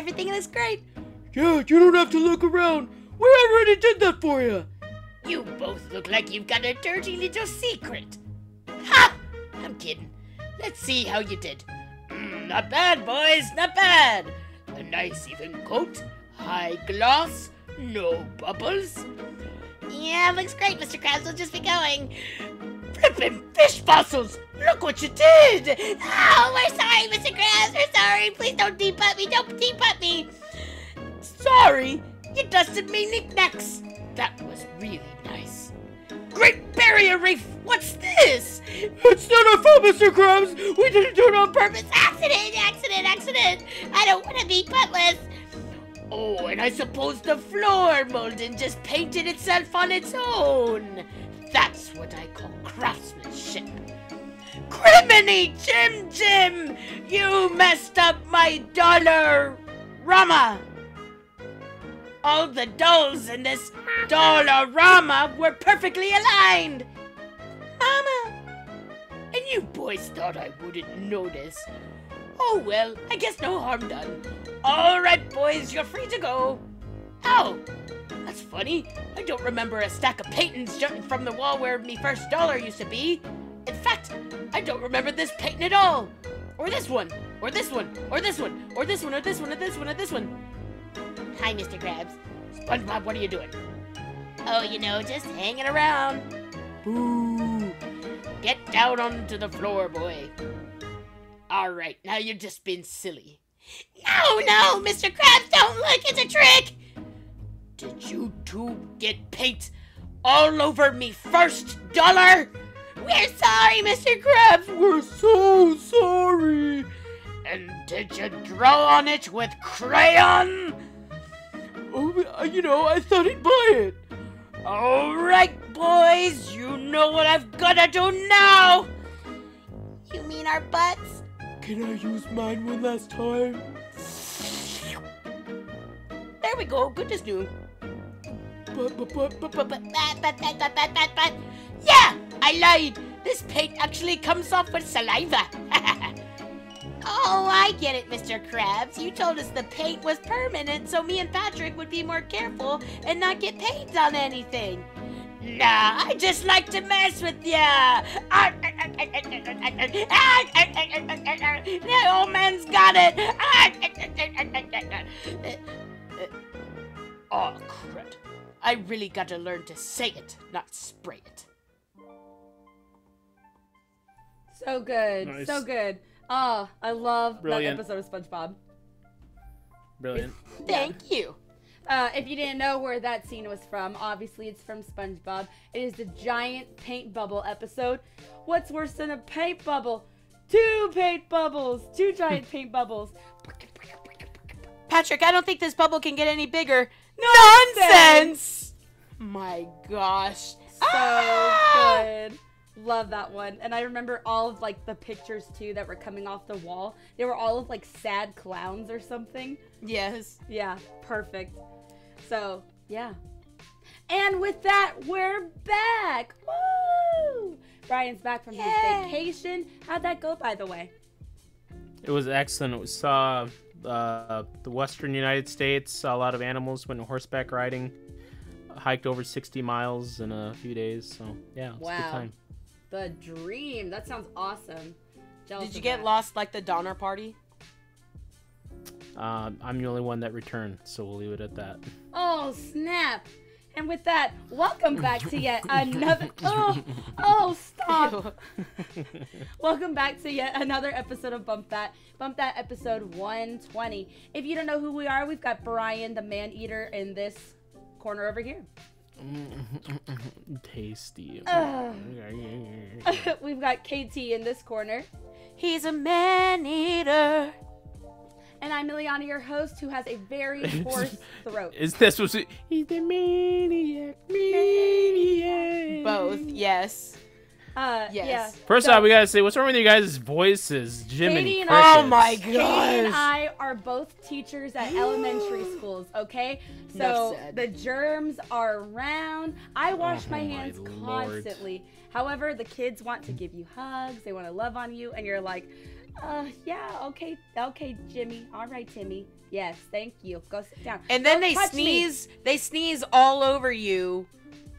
Everything looks great. Yeah, you don't have to look around. We already did that for you. You both look like you've got a dirty little secret. Ha! I'm kidding. Let's see how you did. Not bad, boys, not bad. A nice even coat, high gloss, no bubbles. Yeah, looks great, Mr. Krabs. We'll just be going. Flippin' fish fossils! Look what you did! Oh, we're sorry, Mr. Krabs. We're sorry. Please don't deput me. Don't deput me. Sorry? You dusted me knickknacks. That was really nice. Great Barrier Reef! What's this? It's not our fault, Mr. Krabs. We didn't do it on purpose. Accident! I don't want to be buttless. Oh, and I suppose the floor molding just painted itself on its own. That's what I call craftsmanship. Criminy Jim! You messed up my dollar-rama. All the dolls in this dollar-rama were perfectly aligned. Mama! And you boys thought I wouldn't notice. Oh well, I guess no harm done. Alright boys, you're free to go. Oh, that's funny. I don't remember a stack of paintings jutting from the wall where me first dollar used to be. In fact, I don't remember this painting at all. Or this one, or this one, or this one, or this one, or this one, or this one, or this one. Hi, Mr. Krabs. SpongeBob, what are you doing? Oh, you know, just hanging around. Boo! Get down onto the floor, boy. Alright, now you're just being silly. No, Mr. Krabs, don't look, it's a trick! Did you two get paint all over me first dollar? We're sorry, Mr. Krabs, we're so sorry. And did you draw on it with crayon? Oh, you know, I thought he'd buy it. Alright, boys, you know what I've gotta do now! You mean our butts? Can I use mine one last time? There we go, good as new. Yeah, I lied. This paint actually comes off with saliva. Oh, I get it, Mr. Krabs. You told us the paint was permanent, so me and Patrick would be more careful and not get paint on anything. Nah, I just like to mess with ya. The old man's got it. Oh, crud. I really got to learn to say it, not spray it. So good. Nice. So good. Oh, I love Brilliant. that episode of SpongeBob. Brilliant. Thank you. If you didn't know where that scene was from, obviously it's from SpongeBob. It is the giant paint bubble episode. What's worse than a paint bubble? Two paint bubbles. Two giant paint bubbles. Patrick, I don't think this bubble can get any bigger. Nonsense! My gosh. So good. Love that one. And I remember all of like the pictures too that were coming off the wall. They were all of like sad clowns or something. Yes. Yeah, perfect. So, yeah. And with that, we're back. Woo! Brian's back from his vacation. How'd that go, by the way? It was excellent. We saw the western United States, saw a lot of animals, went horseback riding, hiked over 60 miles in a few days. So, yeah, it was a good time. The dream. That sounds awesome. Jealous Did you of get that. lost like the Donner Party? I'm the only one that returned, so we'll leave it at that. Oh, snap. And with that, welcome back to yet another... Oh, stop. Welcome back to yet another episode of Bump That. Bump That episode 120. If you don't know who we are, we've got Brian, the man-eater, in this corner over here. Tasty. We've got KT in this corner. He's a man-eater. And I'm Ileana, your host, who has a very hoarse throat. Is this supposed to... He's the maniac. Both, yes. Yes. Yeah. First off, we gotta say, what's wrong with you guys' voices? Jim Katie and and Crickets. Oh my Katie and gosh. I are both teachers at elementary schools, okay? So Enough said. the germs are around. I wash my Oh my hands Lord. constantly. However, the kids want to give you hugs. They want to love on you. And you're like, yeah, okay, Jimmy. All right, Timmy. Yes, thank you. Go sit down. And then Don't they touch me. sneeze. They sneeze all over you.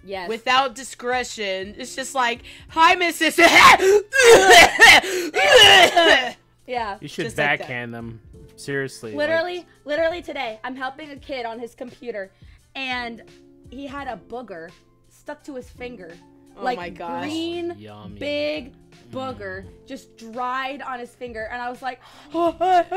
Yes. Without discretion. It's just like, hi, Mrs. Yeah. You should Just like that. backhand them. Seriously. Literally today, I'm helping a kid on his computer, and he had a booger stuck to his finger. Oh like my gosh. green, Yummy. big booger just dried on his finger, and I was like, Look at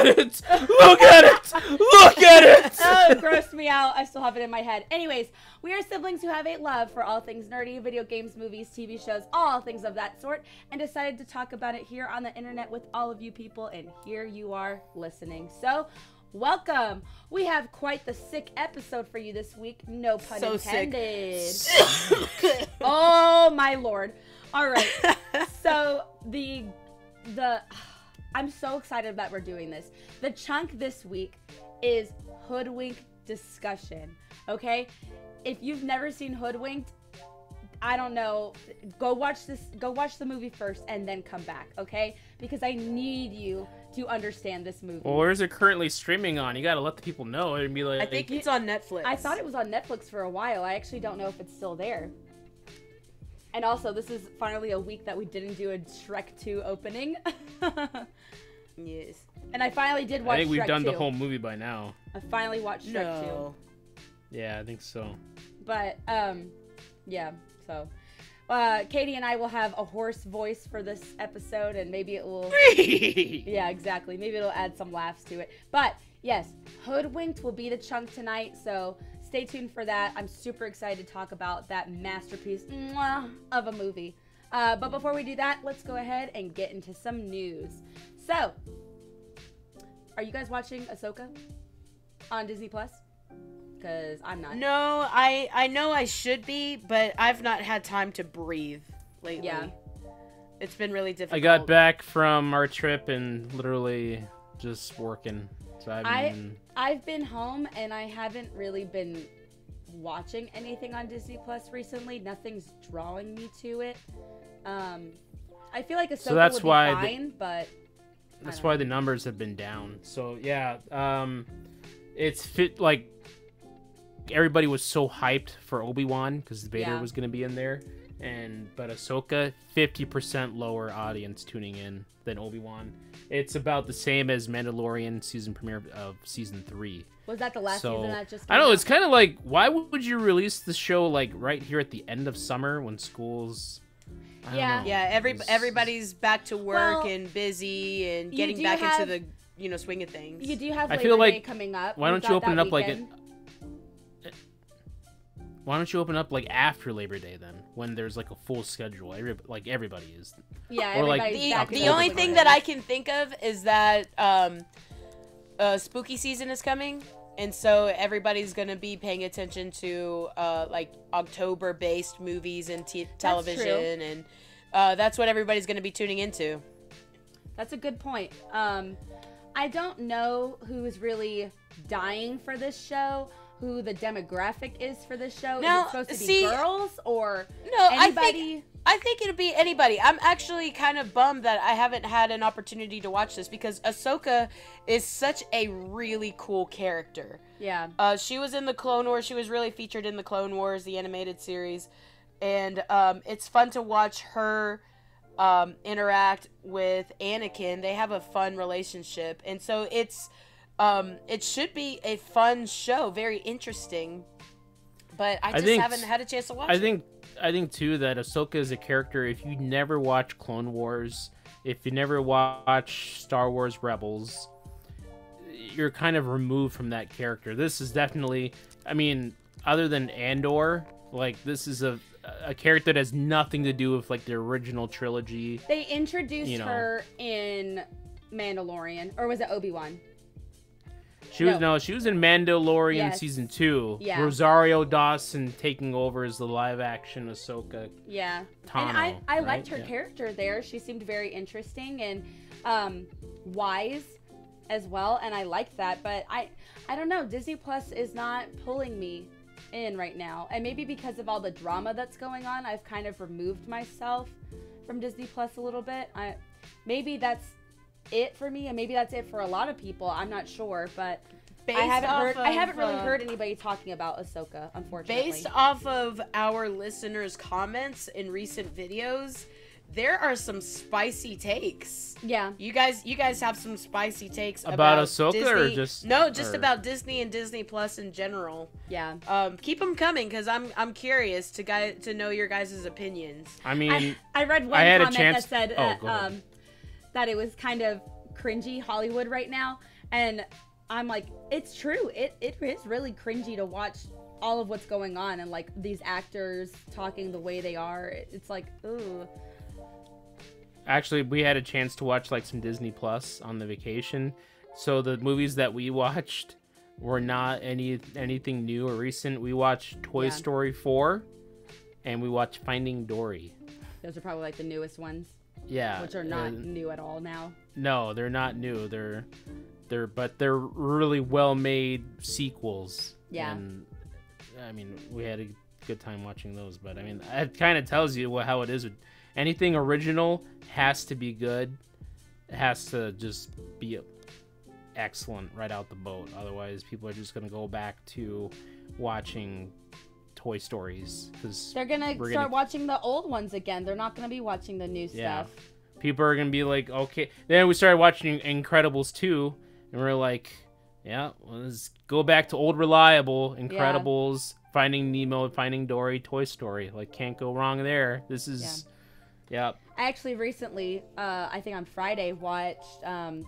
it! Look at it! Look at it! oh, it grossed me out. I still have it in my head. Anyways, we are siblings who have a love for all things nerdy, video games, movies, TV shows, all things of that sort, and decided to talk about it here on the internet with all of you people, and here you are listening. So, welcome. We have quite the sick episode for you this week. No pun So intended. Oh, my Lord. All right. So, I'm so excited that we're doing this. The chunk this week is Hoodwink discussion, okay? If you've never seen Hoodwinked, I don't know, go watch the movie first and then come back, okay? Because I need you to understand this movie. Well, where's it currently streaming on? You gotta let the people know and be like... I think it's on Netflix. I thought it was on Netflix for a while. I actually don't know if it's still there. And also, this is finally a week that we didn't do a Shrek 2 opening. Yes. And I finally did watch Shrek 2. I think we've done the whole movie by now. I finally watched Shrek 2. Yeah, I think so. But, yeah, so. Katie and I will have a hoarse voice for this episode, and maybe it will... yeah, exactly. Maybe it'll add some laughs to it. But, yes, Hoodwinked will be the chunk tonight, so stay tuned for that. I'm super excited to talk about that masterpiece of a movie. But before we do that, let's go ahead and get into some news. So, are you guys watching Ahsoka on Disney Plus? Because I'm not. No, I know I should be, but I've not had time to breathe lately. Yeah. It's been really difficult. I got back from our trip and literally just working. So I've been home and I haven't really been watching anything on Disney Plus recently. Nothing's drawing me to it. I feel like Ahsoka would be fine, but that's why the numbers have been down. So yeah, it's like everybody was so hyped for Obi-Wan because Vader was going to be in there, but Ahsoka 50% lower audience tuning in than Obi-Wan. It's about the same as Mandalorian season premiere of season 3. Was that the last season that just came I don't know, out? it's kind of like, why would you release the show like right here at the end of summer when school's... I don't know. Yeah, everybody's back to work and busy and getting back into the swing of things. You do have I Labor feel like, Day coming up. Why don't you open it up why don't you open up like after Labor Day then, when there's like a full schedule? Everybody is. Yeah, or like everybody's back the only thing that I can think of is that spooky season is coming, and so everybody's gonna be paying attention to like October-based movies and television, and that's what everybody's gonna be tuning into. That's a good point. I don't know who is really dying for this show, who the demographic is for this show. Now, is it supposed to be girls or anybody? I think it'll be anybody. I'm actually kind of bummed that I haven't had an opportunity to watch this because Ahsoka is such a really cool character. Yeah. She was in the Clone Wars. She was really featured in the Clone Wars, the animated series. And it's fun to watch her interact with Anakin. They have a fun relationship. And so it should be a fun show, very interesting. But I just haven't had a chance to watch it. I think too that Ahsoka is a character. If you never watch Clone Wars, if you never watch Star Wars Rebels, you're kind of removed from that character. This is definitely, I mean, other than Andor, like this is a character that has nothing to do with like the original trilogy. They introduced her in Mandalorian, or was it Obi-Wan? She was in Mandalorian season 2. Yeah. Rosario Dawson taking over as the live action Ahsoka. Yeah. Tano, and I right? liked her character there. She seemed very interesting and wise as well, and I liked that. But I don't know. Disney Plus is not pulling me in right now. And maybe because of all the drama that's going on, I've kind of removed myself from Disney Plus a little bit. Maybe that's it for me, and maybe that's it for a lot of people. I'm not sure, but I haven't really heard anybody talking about Ahsoka, unfortunately. Based off of our listeners' comments in recent videos, there are some spicy takes. Yeah. You guys have some spicy takes about Ahsoka, Disney. or just about Disney and Disney Plus in general. Yeah. Keep them coming, because I'm curious to know your guys' opinions. I mean, I read one comment that said that it was kind of cringy Hollywood right now, and I'm like, it's true. It is really cringy to watch all of what's going on, and like these actors talking the way they are. It's like, ooh. Actually, we had a chance to watch like some Disney Plus on the vacation. So the movies that we watched were not anything new or recent. We watched Toy Story 4 and we watched Finding Dory. Those are probably like the newest ones. Yeah. Which are not new at all now. No, they're not new. They're really well-made sequels. Yeah. And I mean, we had a good time watching those, but I mean, it kind of tells you how it is. Anything original has to be good. It has to just be excellent right out the boat. Otherwise, people are just going to go back to watching Toy Stories. Cause they're going to start watching the old ones again. They're not going to be watching the new stuff. People are going to be like, okay. Then we started watching Incredibles 2, and we're like, yeah, let's go back to old reliable Incredibles, Finding Nemo, Finding Dory, Toy Story. Like, can't go wrong there. This is... Yeah. I actually recently, I think on Friday, watched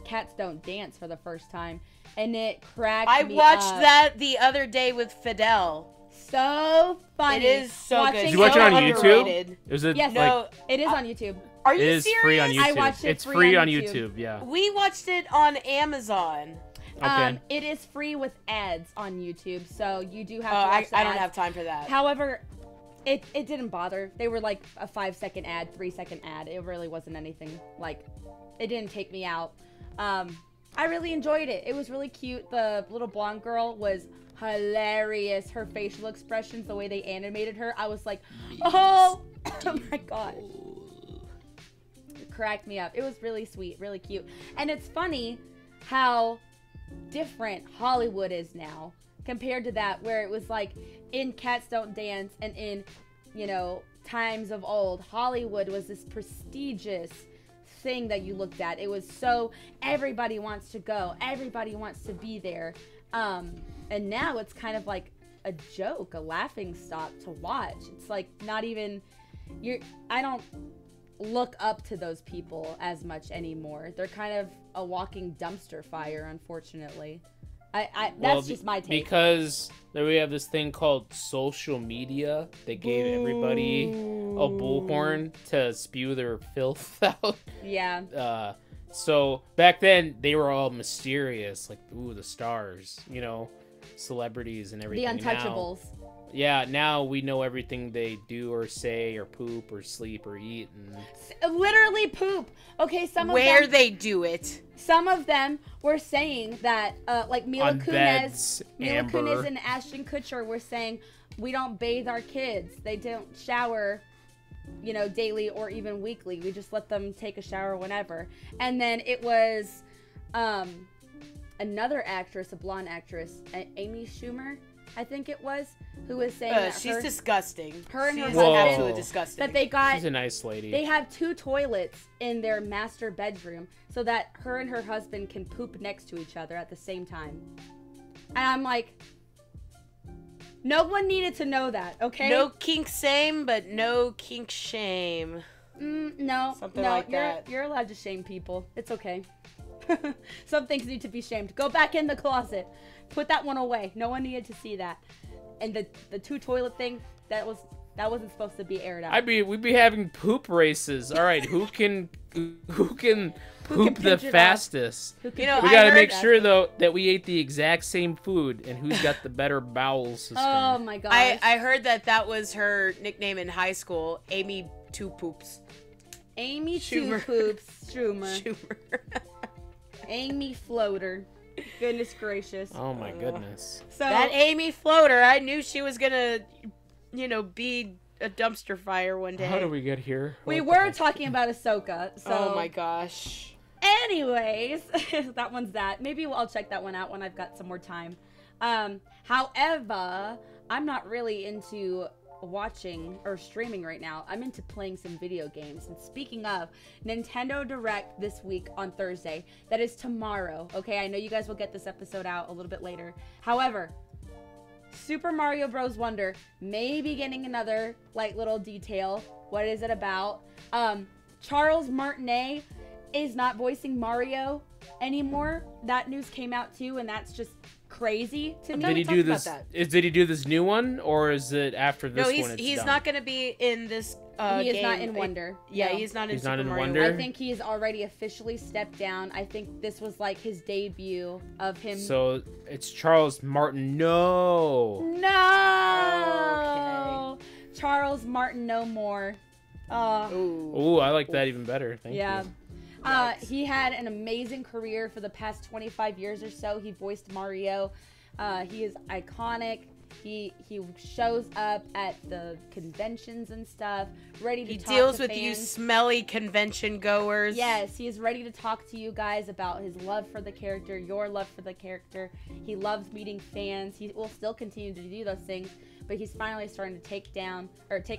Cats Don't Dance for the first time, and it cracked me up. I watched that the other day with Fidel. So funny. It is so good. Did you watch it on YouTube? Yes, no, it is on YouTube. Are you serious? It is free on YouTube. I watched it it's free on YouTube, yeah. We watched it on Amazon. Okay. It is free with ads on YouTube, so you do have to watch the I don't ads. have time for that. However, it didn't bother. They were like a 5-second ad, 3-second ad. It really wasn't anything, like, it didn't take me out. I really enjoyed it. It was really cute. The little blonde girl was hilarious. Her facial expressions, the way they animated her, I was like, oh my god. It cracked me up. It was really sweet, really cute. And it's funny how different Hollywood is now compared to that, where it was like in Cats Don't Dance and in, you know, times of old, Hollywood was this prestigious thing that you looked at. It was so everybody wants to go, everybody wants to be there, and now it's kind of like a joke, a laughing stock to watch. It's like not even I don't look up to those people as much anymore. They're kind of a walking dumpster fire, unfortunately. That's just my take. Because we have this thing called social media that gave everybody a bullhorn to spew their filth out. Yeah. So back then they were all mysterious, like the stars, you know, celebrities and everything. The Untouchables. Now we know everything they do or say or poop or sleep or eat and literally poop. Okay, where they do it. Some of them were saying that, like Mila Kunis and Ashton Kutcher were saying, we don't bathe our kids. They don't shower, you know, daily or even weekly. We just let them take a shower whenever. And then it was another actress, a blonde actress, Amy Schumer, I think it was, who was saying that she's disgusting. Her and her husband, absolutely disgusting. That they got. She's a nice lady. They have 2 toilets in their master bedroom so that her and her husband can poop next to each other at the same time. And I'm like, no one needed to know that, okay? No kink same, but no kink shame. No, something like that. You're allowed to shame people. It's okay. Some things need to be shamed. Go back in the closet. Put that one away. No one needed to see that. And the 2 toilet thing, that wasn't supposed to be aired out. we'd be having poop races. All right, who can poop the fastest? We gotta make sure though that we ate the exact same food and who's got the better bowel system. Oh my god! I heard that was her nickname in high school, Amy Two Poops. Amy Two Poops Schumer. Amy Floater. Goodness gracious. Oh my goodness. So That Amy Floater, I knew she was gonna, be a dumpster fire one day. How did we get here? we What the were heck? talking about Ahsoka. So Oh my gosh. anyways, that one's that. Maybe I'll check that one out when I've got some more time. However, I'm not really into watching or streaming right now. I'm into playing some video games. And speaking of, Nintendo Direct this week on Thursday. That is tomorrow. Okay, I know you guys will get this episode out a little bit later. However, Super Mario Bros. Wonder may be getting another little detail. What is it about? Charles Martinet is not voicing Mario anymore. That news came out too, and that's just crazy to me. Did he talked do about this? that. Did he do this new one, or is it after this No, one? he's done? not gonna be in this He is game. not in Wonder. Yeah, No. he's not in He's Super not in Mario. Wonder? I think he's already officially stepped down. I think this was his debut of him. So it's Charles Martin. No. No! Charles Martin no more. Ooh. Ooh, I like that even better. Thank Yeah. you. He had an amazing career for the past 25 years or so. He voiced Mario. He is iconic. He shows up at the conventions and stuff, ready to He talk deals to with you fans. smelly convention goers. Yes, he is ready to talk to you guys about his love for the character, your love for the character. He loves meeting fans. He will still continue to do those things, but he's finally starting to take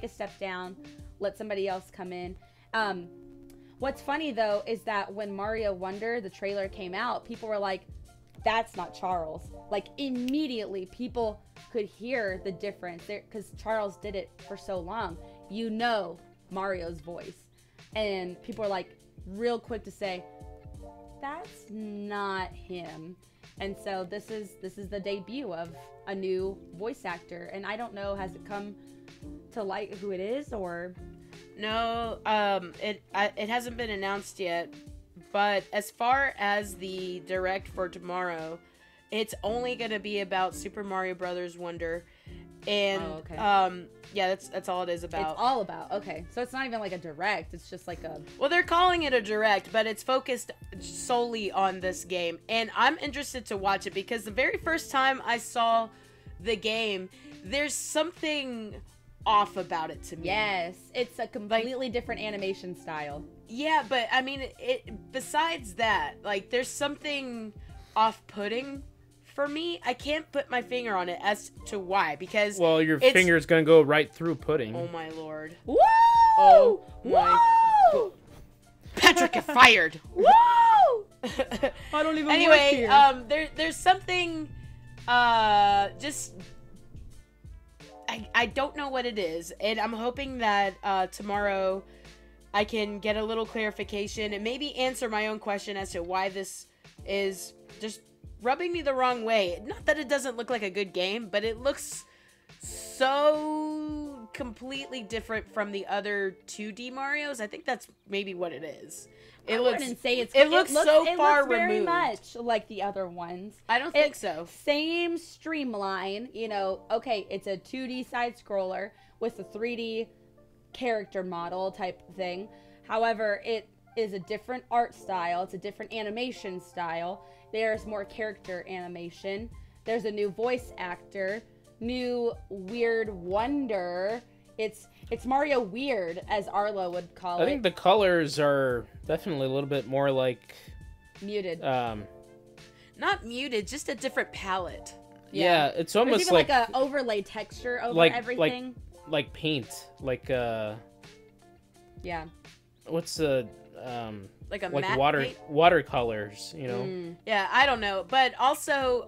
a step down, let somebody else come in. What's funny though is that when Mario Wonder, the trailer came out, people were like, that's not Charles. Immediately people could hear the difference there because Charles did it for so long. Mario's voice. And people are real quick to say, that's not him. And so this is the debut of a new voice actor. And I don't know, has it come to light who it is or... No, it hasn't been announced yet, but as far as the direct for tomorrow, it's only gonna be about Super Mario Brothers Wonder, and okay. yeah, that's all it is about. It's all about, okay. So it's not even a direct, it's just a... Well, they're calling it a direct, but it's focused solely on this game, and I'm interested to watch it because the very first time I saw the game, there's something off about it to me. Yes, it's a completely different animation style. Yeah, but I mean, besides that, there's something off-putting for me. I can't put my finger on it as to why, because Your finger's gonna go right through pudding. oh my lord. Woo! Oh my. Woo! Patrick, get fired. Woo! I don't even work Anyway, here. there's something, just. I don't know what it is, and I'm hoping that tomorrow I can get a little clarification and maybe answer my own question as to why this is just rubbing me the wrong way. Not that it doesn't look like a good game, but it looks so completely different from the other 2D Marios. I think that's maybe what it is. I wouldn't say it's... it looks so far looks very removed. much like the other ones. I don't think so. Same streamline, okay, it's a 2D side scroller with a 3D character model type thing. However, it is a different art style. It's a different animation style. There's more character animation. There's a new voice actor, new weird wonder. It's Mario Weird, as Arlo would call it. I think the colors are definitely a little bit more Muted. Not muted, just a different palette. Yeah, it's There's almost even like a overlay texture over like- everything. like paint, Yeah. what's the Like a matte water paint? watercolors, Yeah, I don't know. But also,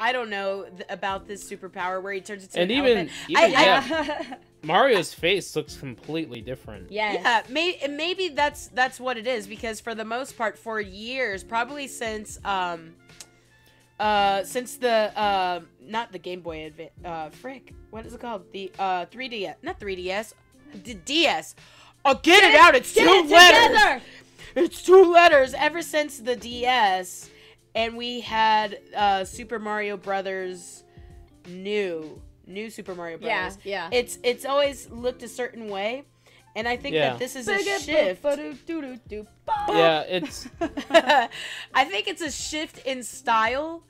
I don't know about this superpower where he turns into And an even elephant. Mario's face looks completely different. Yes. Yeah, maybe that's what it is, because for the most part, for years, probably since the not the Game Boy Advance, what is it called? The 3DS, not 3DS, the DS. Oh, get it out! It's Get two it letters. together! It's 2 letters. Ever since the DS, and we had Super Mario Brothers, new Super Mario Brothers. Yeah. It's always looked a certain way, And I think Yeah. that this is a shift. Yeah, it's I think it's a shift in style.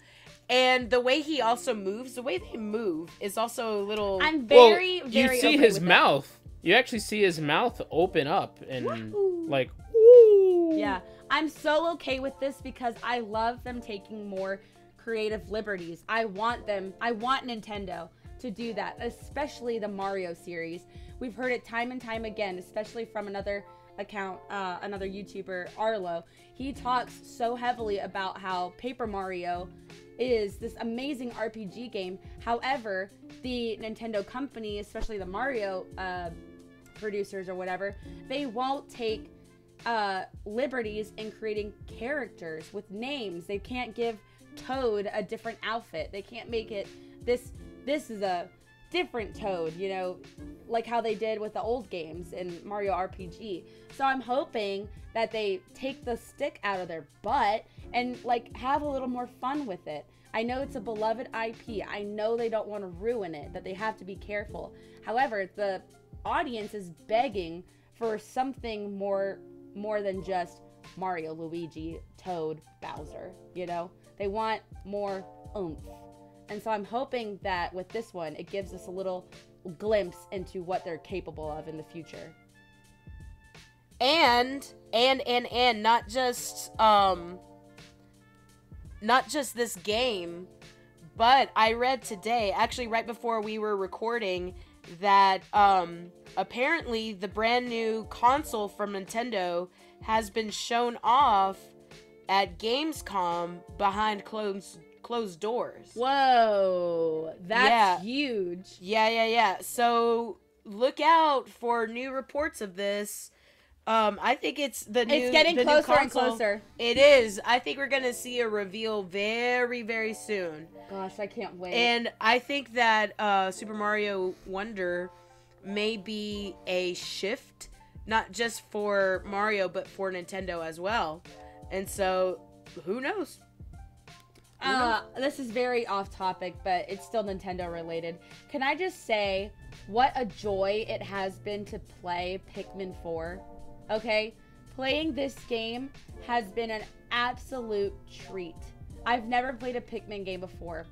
And the way he also moves, the way they move is also a little... I'm very, well, very you see okay his with mouth. You actually see his mouth open up and like, it. woo. Yeah, I'm so okay with this because I love them taking more creative liberties. I want Nintendo to do that, especially the Mario series. We've heard it time and time again, especially from another account, another YouTuber, Arlo. He talks so heavily about how Paper Mario is this amazing RPG game. However, the Nintendo company, especially the Mario producers or whatever, they won't take liberties in creating characters with names. They can't give Toad a different outfit. They can't make it this is a different Toad, you know, like how they did with the old games in Mario RPG. So I'm hoping that they take the stick out of their butt and like have a little more fun with it. I know it's a beloved IP. I know they don't want to ruin it, that they have to be careful. However, the audience is begging for something more than just Mario, Luigi, Toad, Bowser, you know? They want more oomph. And so I'm hoping that with this one, it gives us a little glimpse into what they're capable of in the future. And not just this game, but I read today, actually right before we were recording, that apparently the brand new console from Nintendo has been shown off at Gamescom behind closed doors. Whoa, that's huge. Yeah. So look out for new reports of this. I think it's getting closer and closer. It is. I think we're gonna see a reveal very, very soon. Gosh, I can't wait. And I think that Super Mario Wonder may be a shift, not just for Mario, but for Nintendo as well. And so, who knows? This is very off topic, but it's still Nintendo related. Can I just say what a joy it has been to play Pikmin 4? Okay? Playing this game has been an absolute treat. I've never played a Pikmin game before.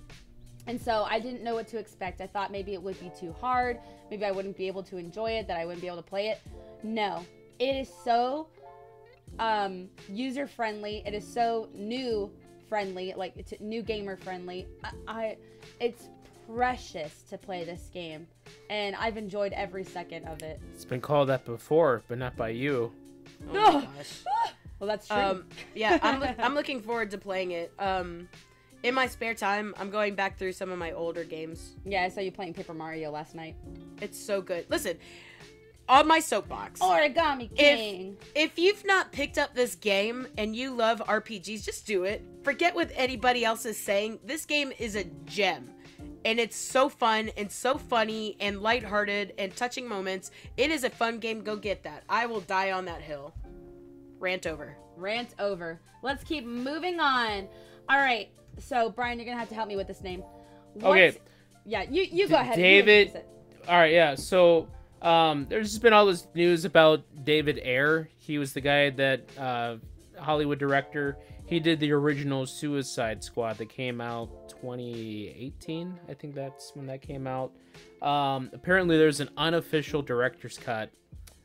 And so I didn't know what to expect. I thought maybe it would be too hard. Maybe I wouldn't be able to enjoy it, that I wouldn't be able to play it. No. It is so user-friendly. It is so new-friendly. Like, it's new gamer-friendly. It's precious to play this game. And I've enjoyed every second of it. It's been called that before, but not by you. Oh my gosh. Well, that's true. Yeah, I'm looking forward to playing it. In my spare time, I'm going back through some of my older games. Yeah, I saw you playing Paper Mario last night. It's so good. Listen, on my soapbox. Origami King. If you've not picked up this game and you love RPGs, just do it. Forget what anybody else is saying. This game is a gem. And it's so fun and so funny and lighthearted and touching moments. It is a fun game. Go get that. I will die on that hill. Rant over. Rant over. Let's keep moving on. All right. So, Brian, you're going to have to help me with this name. Okay. Yeah, you go ahead. David. All right, yeah. So, there's just been all this news about David Ayer. He was the guy that, Hollywood director. He did the original Suicide Squad that came out 2018. I think that's when that came out. Apparently, there's an unofficial director's cut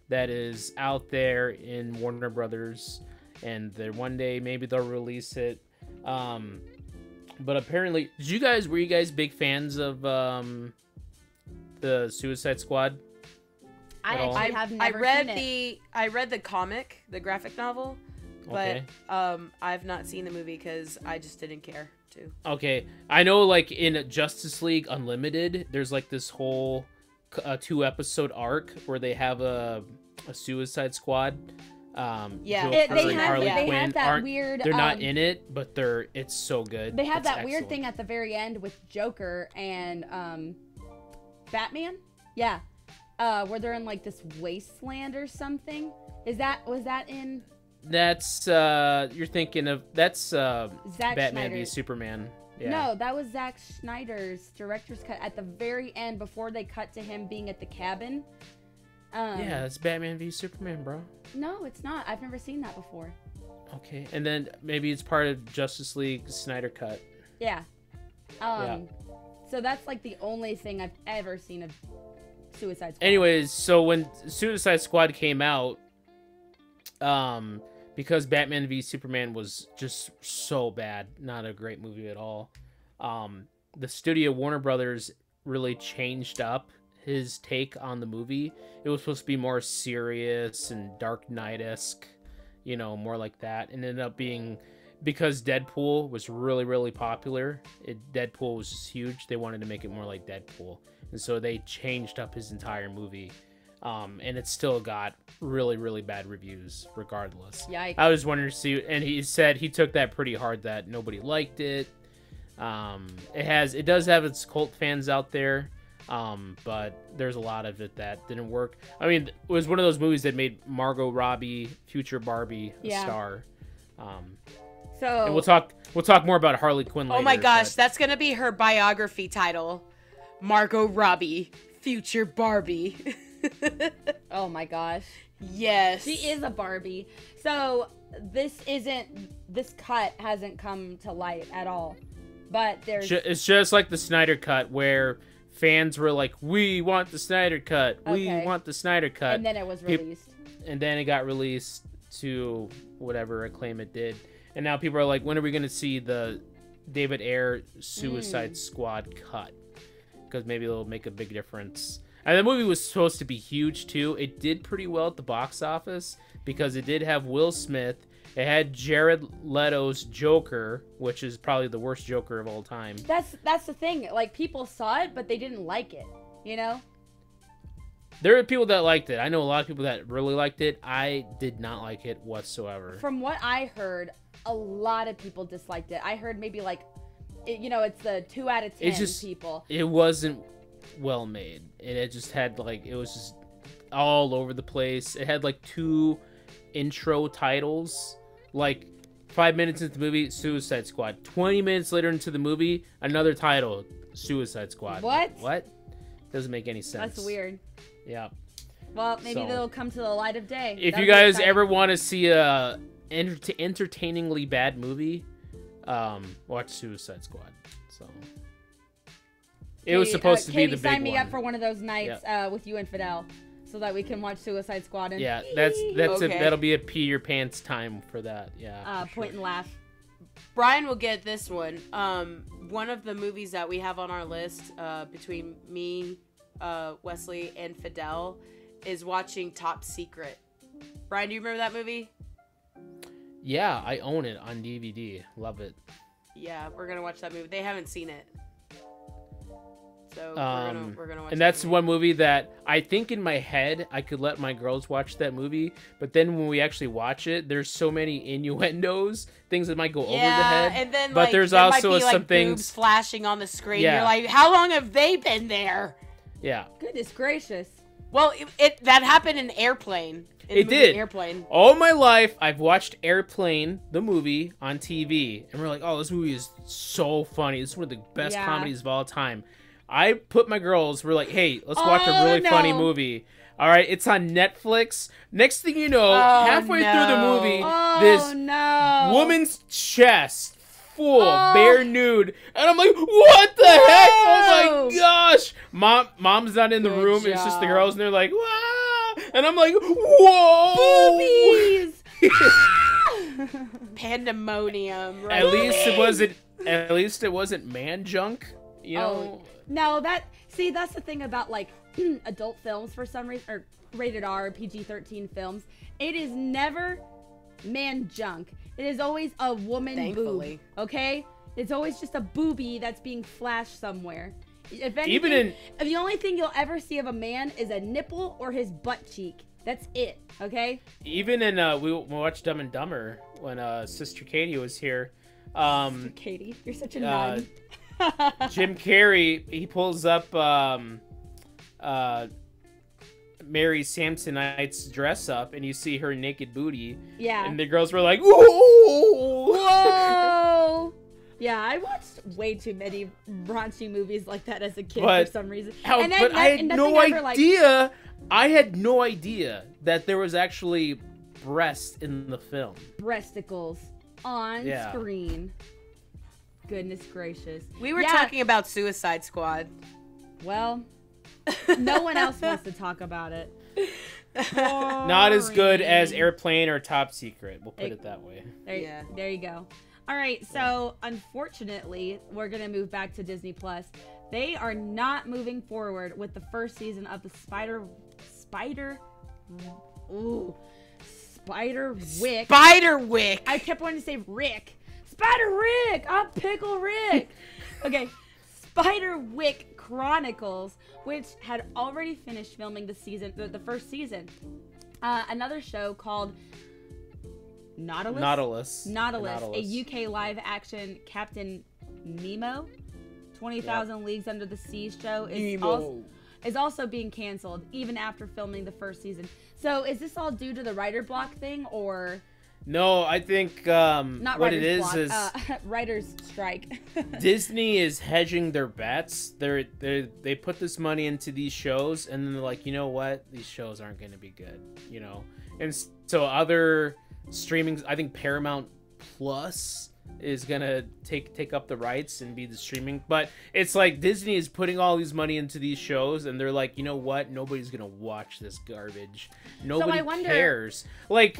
that is out there in Warner Brothers, and one day maybe they'll release it. But apparently, were you guys big fans of the Suicide Squad? I actually have never seen it. I read the comic, the graphic novel, but Okay. I've not seen the movie because I just didn't care to. Okay, I know, like, in Justice League Unlimited, there's, like, this whole 2-episode arc where they have a Suicide Squad. Yeah. Joker They and have Harley that Quinn weird. They're not in it, but it's so good. They have It's that weird excellent. thing at the very end with Joker and Batman. Yeah, where they're in like this wasteland or something. Was that in? That's you're thinking of Batman v Snyder's. Superman. Yeah. No, that was Zack Snyder's director's cut at the very end before they cut to him being at the cabin. Yeah, it's Batman v Superman, bro. No, it's not. I've never seen that before. Okay, and then maybe it's part of Justice League Snyder Cut. Yeah. Yeah. So that's like the only thing I've ever seen of Suicide Squad. Anyways, so when Suicide Squad came out, because Batman v Superman was just so bad, not a great movie at all, the studio Warner Brothers really changed up his take on the movie. It was supposed to be more serious and Dark Knight-esque, you know, more like that. And it ended up being, because Deadpool was really, really popular, Deadpool was just huge, they wanted to make it more like Deadpool. And so they changed up his entire movie. And it still got really, really bad reviews regardless. Yikes. I was wondering to see, and he said he took that pretty hard, that nobody liked it. It does have its cult fans out there. But there's a lot of it that didn't work. I mean, it was one of those movies that made Margot Robbie, future Barbie, a star. So and we'll talk more about Harley Quinn later. Oh my gosh, that's gonna be her biography title. Margot Robbie, future Barbie. oh my gosh. Yes. She is a Barbie. So this cut hasn't come to light at all. But it's just like the Snyder Cut, where fans were like, we want the Snyder Cut. We want the Snyder Cut. And then it was released. And then it got released to whatever acclaim it did. And now people are like, when are we going to see the David Ayer Suicide Squad cut? Because maybe it'll make a big difference. And the movie was supposed to be huge, too. It did pretty well at the box office because it did have Will Smith. It had Jared Leto's Joker, which is probably the worst Joker of all time. That's the thing. Like, people saw it, but they didn't like it, you know? There are people that liked it. I know a lot of people that really liked it. I did not like it whatsoever. From what I heard, a lot of people disliked it. I heard maybe like, it's the 2 out of 10 people. It wasn't well made. And it just had it was just all over the place. It had 2 intro titles. 5 minutes into the movie, Suicide Squad. 20 minutes later into the movie, another title, Suicide Squad. What? Doesn't make any sense. That's weird. Yeah. Well, maybe they'll come to the light of day. If you guys ever want to see a entertainingly bad movie, watch Suicide Squad. So it was supposed to be the big one. Sign me up for one of those nights with you and Fidel, so that we can watch Suicide Squad. And that's okay. That'll be a pee your pants time for that. Yeah. Point and laugh. Brian will get this one. One of the movies that we have on our list, between me, Wesley, and Fidel, is watching Top Secret. Brian, do you remember that movie? Yeah, I own it on DVD. Love it. Yeah, we're gonna watch that movie. They haven't seen it, so we're gonna watch. And that's one movie that I think in my head I could let my girls watch that movie, but then when we actually watch it, there's so many innuendos, things that might go over the head. And then but there's there also might be, some things boobs flashing on the screen. Yeah. You're like, how long have they been there? Yeah. Goodness gracious. Well, that happened in Airplane. It did. Airplane. All my life, I've watched Airplane, the movie, on TV, and we're like, oh, this movie is so funny. This is one of the best comedies of all time. I put my girls, we're like, hey, let's watch a really funny movie. All right, it's on Netflix. Next thing you know, halfway through the movie, this woman's chest full, bare nude, and I'm like, what the heck? Oh my gosh! Mom's not in the room. Job. It's just the girls, and they're like, wow! And I'm like, whoa! Boobies! Pandemonium. Right? At least it wasn't man junk. You know? No, that's the thing about adult films for some reason, or rated R, PG-13 films. It is never man junk. It is always a woman boob. Okay? It's always just a boobie that's being flashed somewhere. If anything, the only thing you'll ever see of a man is a nipple or his butt cheek. That's it. Okay? Even in we watched Dumb and Dumber when Sister Katie was here. Sister Katie, you're such a nun. Jim Carrey, he pulls up Mary Samsonite's dress up, and you see her naked booty. Yeah. And the girls were like, whoa! Whoa! Yeah, I watched way too many raunchy movies like that as a kid for some reason. I had no idea I had no idea that there was actually breast in the film. Breasticles on screen. Goodness gracious. We were talking about Suicide Squad. Well, no one else wants to talk about it. Not as good as Airplane or Top Secret. We'll put it that way. There you go. All right, so unfortunately, we're going to move back to Disney Plus. They are not moving forward with the first season of the Spiderwick. Spiderwick. I kept wanting to say Rick. Spider-Rick! I'm Pickle Rick! Okay, Spiderwick Chronicles, which had already finished filming the first season. Another show called Nautilus, a UK live-action Captain Nemo, 20,000 Leagues Under the Sea show is also being canceled, even after filming the first season. So is this all due to the writer block thing, or... No, I think Not what it writer's is block, writer's strike. Disney is hedging their bets. They put this money into these shows, and then they're like, you know what? These shows aren't going to be good, you know? And so other streamings, I think Paramount Plus is gonna take up the rights and be the streaming, but it's like Disney is putting all these money into these shows, and they're like, you know what, nobody's gonna watch this garbage. Nobody cares. Like,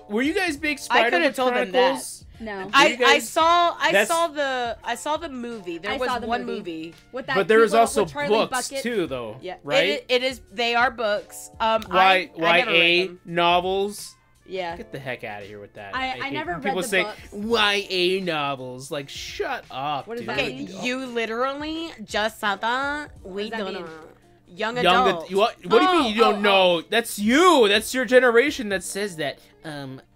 were you guys big Spider-Man Chronicles? No, I saw the movie. There was one movie with that, but there was also Charlie books Bucket. too, though. Yeah, right. It is. They are books. YA novels. Yeah. Get the heck out of here with that. I never read people the say books. YA novels. Like, shut up. What does dude. that Okay, mean? you literally just said that. We does that don't mean? know. Young adult. What do you mean you don't know? That's you. That's your generation that says that.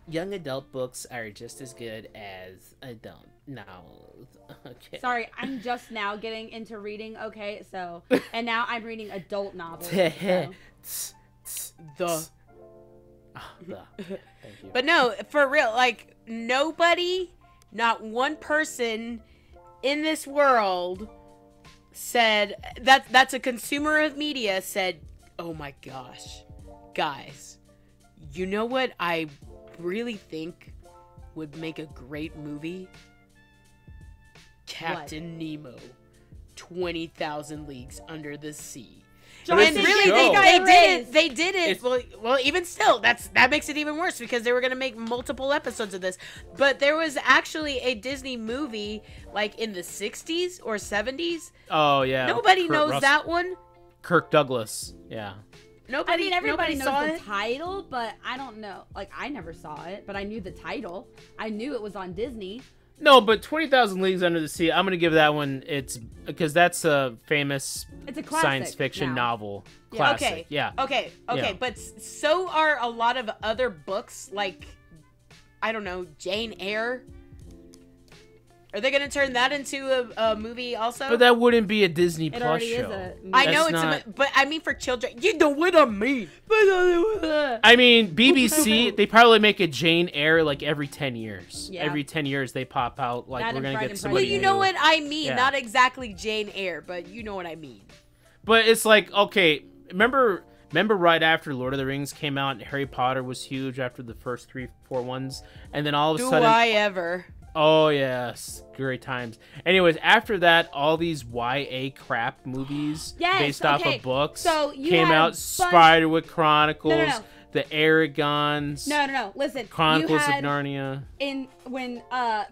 Young adult books are just as good as adult novels. Okay. Sorry, I'm just now getting into reading. Okay, so and now I'm reading adult novels. So. Thank you. But no, for real, like nobody, not one person in this world said that's a consumer of media said, "Oh my gosh, guys, you know what I really think would make a great movie? Captain Nemo, 20,000 Leagues Under the Sea." And really, they did it. Well, even still, that makes it even worse because they were gonna make multiple episodes of this. But there was actually a Disney movie like in the 60s or 70s. Oh yeah. Nobody knows that one. Kirk Douglas. Yeah. Nobody. Everybody knows saw the it. title, but I don't know. Like, I never saw it, but I knew the title. I knew it was on Disney. No, but 20,000 Leagues Under the Sea, I'm going to give that one, it's because that's a famous science fiction novel. Classic. Okay. Yeah. Okay. Yeah. But so are a lot of other books, like, I don't know, Jane Eyre. Are they going to turn that into a movie also? But that wouldn't be a Disney It Plus already show. is a movie. I know That's but I mean for children. You know what I mean. I mean, BBC, they probably make a Jane Eyre like every 10 years. Yeah. Every 10 years they pop out like That we're and going to Pride get and somebody Well, you new. know what I mean. Yeah. Not exactly Jane Eyre, but you know what I mean. But it's like, okay, remember right after Lord of the Rings came out, Harry Potter was huge after the first 3-4 ones, and then all of a sudden... Do I ever? Oh, yes. Great times. Anyways, after that, all these YA crap movies based off of books came out. Spiderwick Chronicles, No. The Aragons. No. Listen. Chronicles of Narnia. When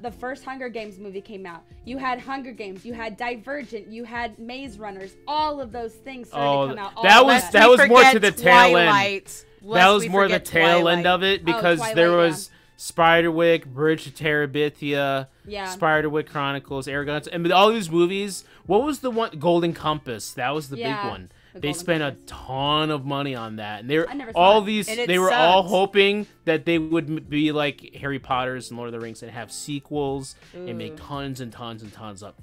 the first Hunger Games movie came out, you had Hunger Games, you had Divergent, you had Maze Runners. All of those things started to come out. That was more to the tail end. Twilight. That was more the tail end of it because Twilight, there was Spiderwick, Bridge to Terabithia, Spiderwick Chronicles, Aragons, and with all these movies, what was the one? Golden Compass. That was the big one. They spent a ton of money on that, and they're all these. They were all hoping that they would be like Harry Potter's and Lord of the Rings and have sequels and make tons and tons and tons of.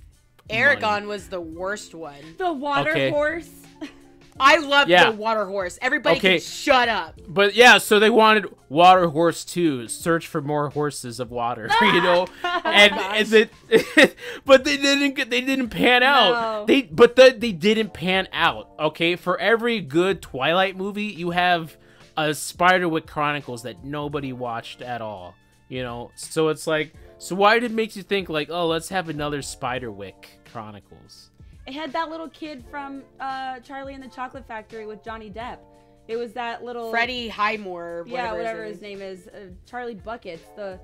Aragon was the worst one. The water horse. I love Yeah. the water horse. Everybody Okay. can shut up. But yeah, so they wanted Water Horse 2, Search for More Horses of Water, you know, and they, but they didn't pan out. No. They didn't pan out. Okay, for every good Twilight movie, you have a Spiderwick Chronicles that nobody watched at all. You know, so it's like, so why did it make you think like, oh, let's have another Spiderwick Chronicles? It had that little kid from Charlie and the Chocolate Factory with Johnny Depp. It was that little Freddie Highmore. whatever his name is. Charlie Buckets, the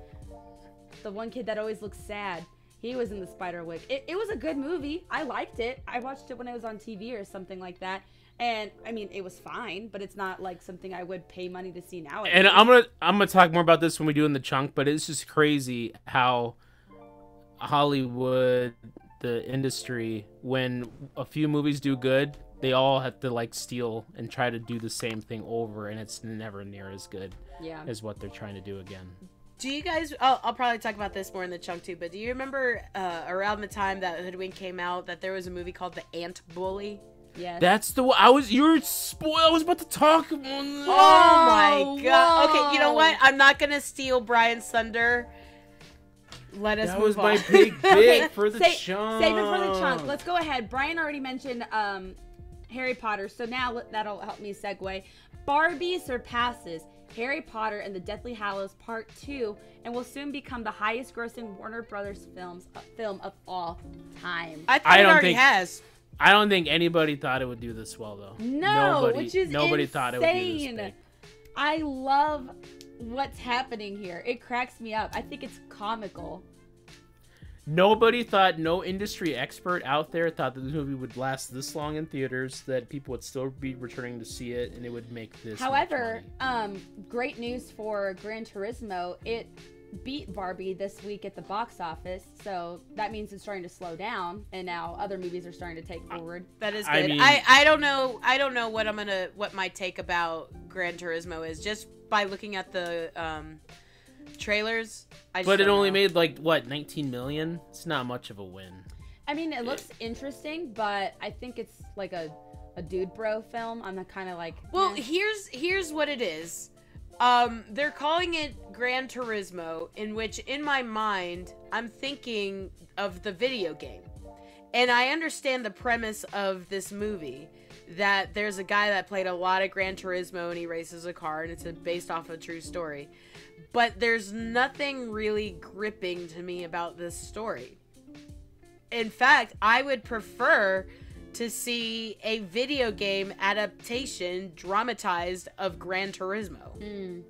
one kid that always looks sad. He was in the Spiderwick. It was a good movie. I liked it. I watched it when it was on TV or something like that. And I mean, it was fine, but it's not like something I would pay money to see nowadays. And I'm gonna talk more about this when we do in the chunk, but it's just crazy how Hollywood, the industry, when a few movies do good, they all have to like steal and try to do the same thing over, and it's never near as good as what they're trying to do again. Do you guys? I'll probably talk about this more in the chunk too. But do you remember around the time that Hoodwink came out that there was a movie called The Ant Bully? Yes. That's the one. You're spoiled. I was about to talk about. Oh my god. whoa. Okay, you know what? I'm not gonna steal Brian's thunder. Let us That move was on. my big bit for the Save chunk. it for the chunk. Let's go ahead. Brian already mentioned Harry Potter, so now that'll help me segue. Barbie surpasses Harry Potter and the Deathly Hallows Part 2 and will soon become the highest grossing Warner Brothers film of all time. I thought it don't already think- has. I don't think anybody thought it would do this well, though. No, which is nobody insane. thought it would do this big. I love what's happening here. It cracks me up. I think it's comical. Nobody thought, no industry expert out there thought that this movie would last this long in theaters, that people would still be returning to see it, and it would make this much However, money. great news for Gran Turismo. It beat Barbie this week at the box office, so that means it's starting to slow down, and now other movies are starting to take forward. That is I good. mean- I don't know what my take about Gran Turismo is just by looking at the trailers. But it only made like what, 19 million? It's not much of a win. I mean, it looks interesting, but I think it's like a dude bro film. I'm not kind of like, Well, eh. here's what it is. They're calling it Gran Turismo, in which in my mind I'm thinking of the video game. And I understand the premise of this movie, that there's a guy that played a lot of Gran Turismo and he races a car and it's based off a true story. But there's nothing really gripping to me about this story. In fact, I would prefer to see a video game adaptation dramatized of Gran Turismo.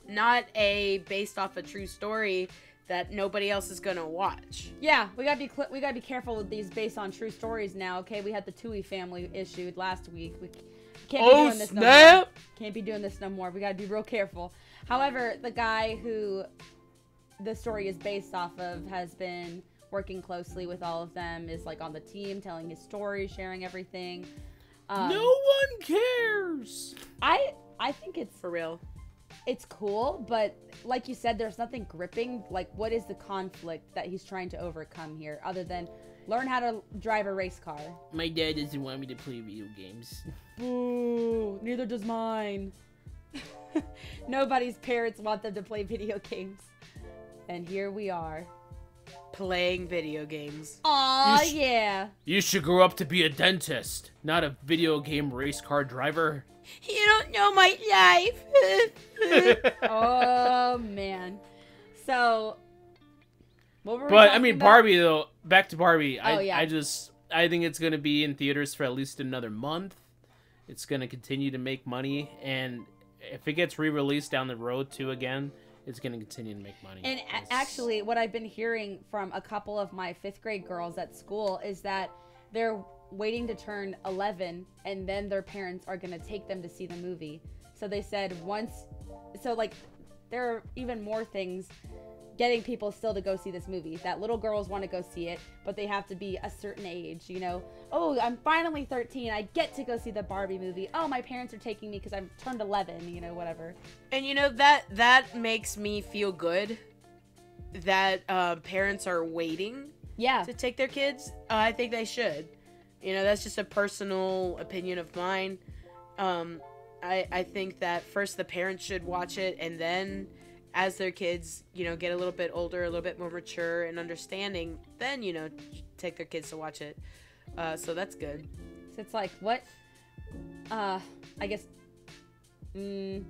Not a based off a true story that nobody else is gonna watch. Yeah, we gotta be careful with these based on true stories now. Okay, we had the Tui family issued last week. We can't be doing this no more. Can't be doing this no more. We gotta be real careful. However, the guy who the story is based off of has been working closely with all of them, is like on the team, telling his story, sharing everything. No one cares. I think it's For real. it's cool, but like you said, there's nothing gripping. Like, what is the conflict that he's trying to overcome here, other than learn how to drive a race car? My dad doesn't want me to play video games. Boo! Neither does mine. Nobody's parents want them to play video games, and here we are. Playing video games. Aw, You sh- yeah. You should grow up to be a dentist, not a video game race car driver. You don't know my life. Oh man. So, what were we But I talking mean, about? Barbie though. Back to Barbie. Oh, yeah. I think it's gonna be in theaters for at least another month. It's gonna continue to make money, and if it gets re-released down the road too again, it's gonna continue to make money. And actually, what I've been hearing from a couple of my 5th grade girls at school is that they're waiting to turn 11, and then their parents are gonna take them to see the movie. So they said there are even more things getting people still to go see this movie. That little girls want to go see it, but they have to be a certain age, you know. Oh, I'm finally 13. I get to go see the Barbie movie. Oh, my parents are taking me because I'm turned 11, you know, whatever. And you know, that makes me feel good that parents are waiting Yeah. to take their kids. I think they should. You know, that's just a personal opinion of mine. I think that first the parents should watch it, and then as their kids, you know, get a little bit older, a little bit more mature and understanding, then, you know, take their kids to watch it. So that's good. So it's like, what? I guess. Nah,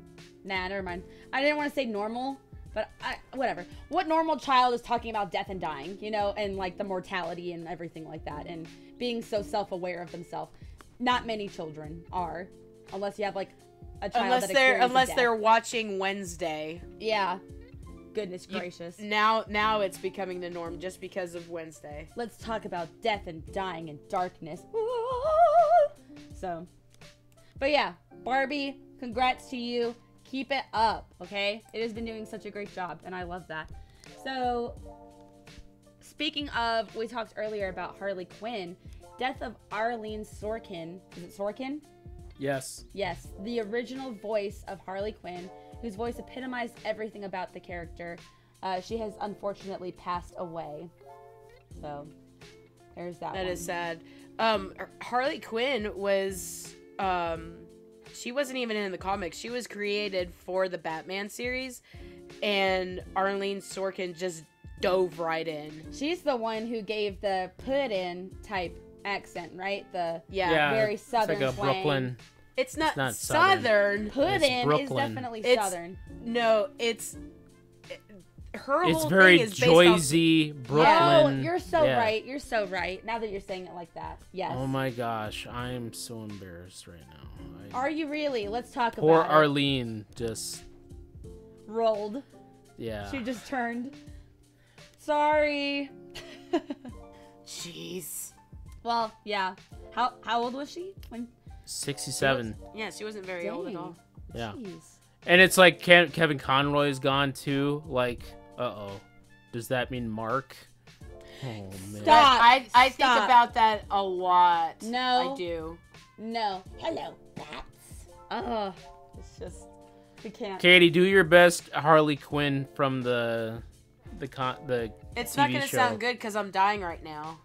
never mind. I didn't want to say normal, but whatever. What normal child is talking about death and dying, you know, and like the mortality and everything like that, and being so self-aware of themselves? Not many children are, unless you have like a child unless they're watching Wednesday. Yeah. Goodness gracious. Now it's becoming the norm just because of Wednesday. Let's talk about death and dying and darkness. So, but yeah, Barbie, congrats to you. Keep it up, okay? It has been doing such a great job, and I love that. So, speaking of, we talked earlier about Harley Quinn. Death of Arlene Sorkin. Is it Sorkin? Yes. Yes, the original voice of Harley Quinn, whose voice epitomized everything about the character. She has unfortunately passed away. So, there's that. That is sad. Harley Quinn was, she wasn't even in the comics. She was created for the Batman series, and Arlene Sorkin just dove right in. She's the one who gave the put-in type accent, right? The Yeah, very southern it's like a twang. Brooklyn. It's not not southern. Put-in is Brooklyn. definitely It's- southern. No, her It's whole very thing is based off. Jersey, Brooklyn. Oh, you're so yeah. right. You're so right. Now that you're saying it like that. Yes. Oh my gosh, I'm so embarrassed right now. Are you really? Let's talk Poor about Arlene just, it. Rolled. yeah. She just turned. Sorry. Jeez. Well, yeah. How old was she? When 67. Yeah, she wasn't very old at Dang. all. Yeah. Jeez. And it's like Kevin Conroy's gone too. Like, uh-oh. Does that mean Mark? Oh, man. Stop. I think Stop. about that a lot. No. I do. No. Hello, bats. Ugh. It's just, we can't. Katie, do your best Harley Quinn from the It's TV not gonna show. sound good because I'm dying right now.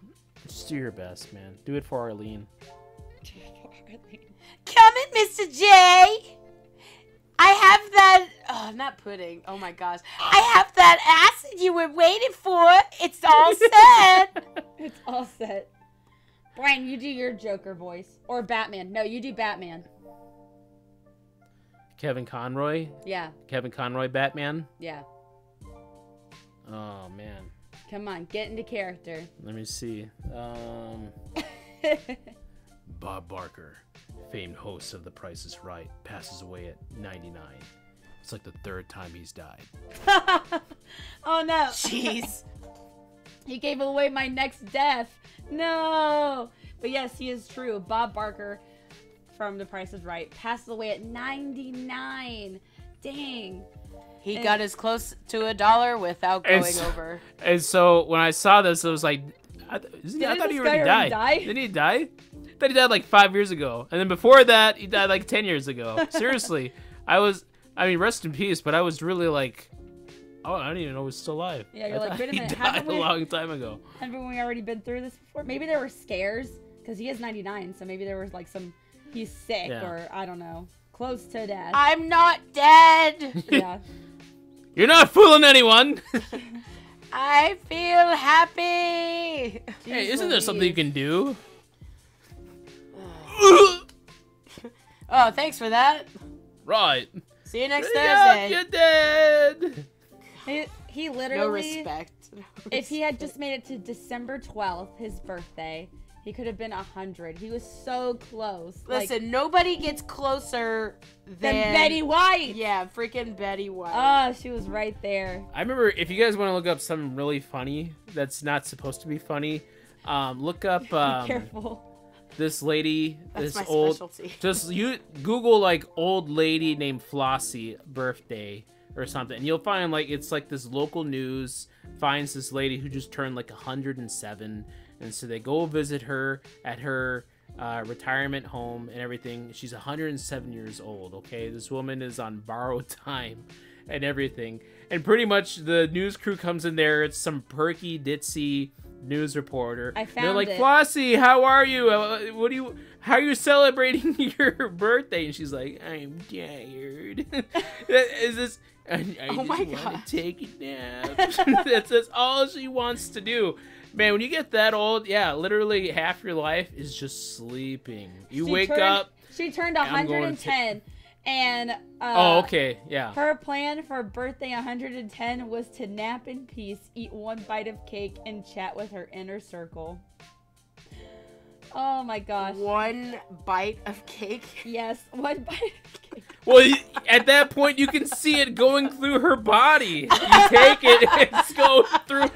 Just do your best, man. Do it for Arlene. Come in, Mr. J. I have that. Oh, not pudding. Oh my gosh. I have that acid you were waiting for. It's all set. It's all set. Brian, you do your Joker voice. Or Batman. No, you do Batman. Kevin Conroy? Yeah. Kevin Conroy Batman? Yeah. Oh, man. Come on, get into character. Let me see. Bob Barker, famed host of The Price is Right, passes away at 99. It's like the third time he's died. Oh no. Jeez. He gave away my next death. No. But yes, he is true. Bob Barker from The Price is Right passes away at 99. Dang. He got as close to $1 without going It's- over. And so when I saw this, I was like, I thought Didn't he this already guy died. die? Didn't he die? I thought he died like 5 years ago. And then before that, he died like 10 years ago. Seriously. I mean, rest in peace, but I was really like, oh, I didn't even know he was still alive. Yeah, you're I like, thought wait a he minute, died haven't a we- long time ago. Haven't we already been through this before? Maybe there were scares, because he is 99, so maybe there was like some, he's sick, Yeah. or I don't know, close to death. I'm not dead. Yeah. You're not fooling anyone. I feel happy. Hey, isn't there something you can do? Oh, thanks for that. Right. See you next Yeah, Thursday. you're dead. He No literally, respect. if he had just made it to December 12th, his birthday, he could have been 100. He was so close. Listen, nobody gets closer Than than Betty White. Yeah, freaking Betty White. Oh, she was right there. I remember, if you guys want to look up something really funny that's not supposed to be funny, look up Be careful. this lady, That's this my old. specialty. Just you Google like old lady named Flossie birthday or something, and you'll find like it's like this local news finds this lady who just turned like 107, and so they go visit her at her retirement home and everything. She's 107 years old. Okay, this woman is on borrowed time and everything, and pretty much the news crew comes in there. It's some perky ditzy news reporter. I They're found like, it. Flossie, how are you? How are you celebrating your birthday? And she's like, I'm tired. Is this? I Oh my just want gosh. to take a nap. That's all she wants to do. Man, when you get that old, yeah, literally half your life is just sleeping. You wake up. She turned I'm going to 110, and Oh, okay, yeah. her plan for birthday 110 was to nap in peace, eat one bite of cake, and chat with her inner circle. Oh my gosh. One bite of cake. Yes, one bite of cake. Well, at that point, you can see it going through her body. You take it, it's going through.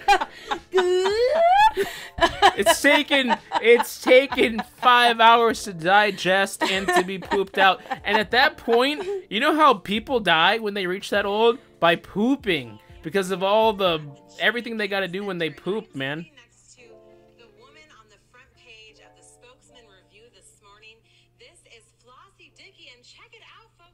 It's taken 5 hours to digest and to be pooped out. And at that point, you know how people die when they reach that old? By pooping. Because of everything they gotta do when they poop, man. Next to the woman on the front page of the Spokesman Review this morning. This is Flossie Dickey, and check it out, folks.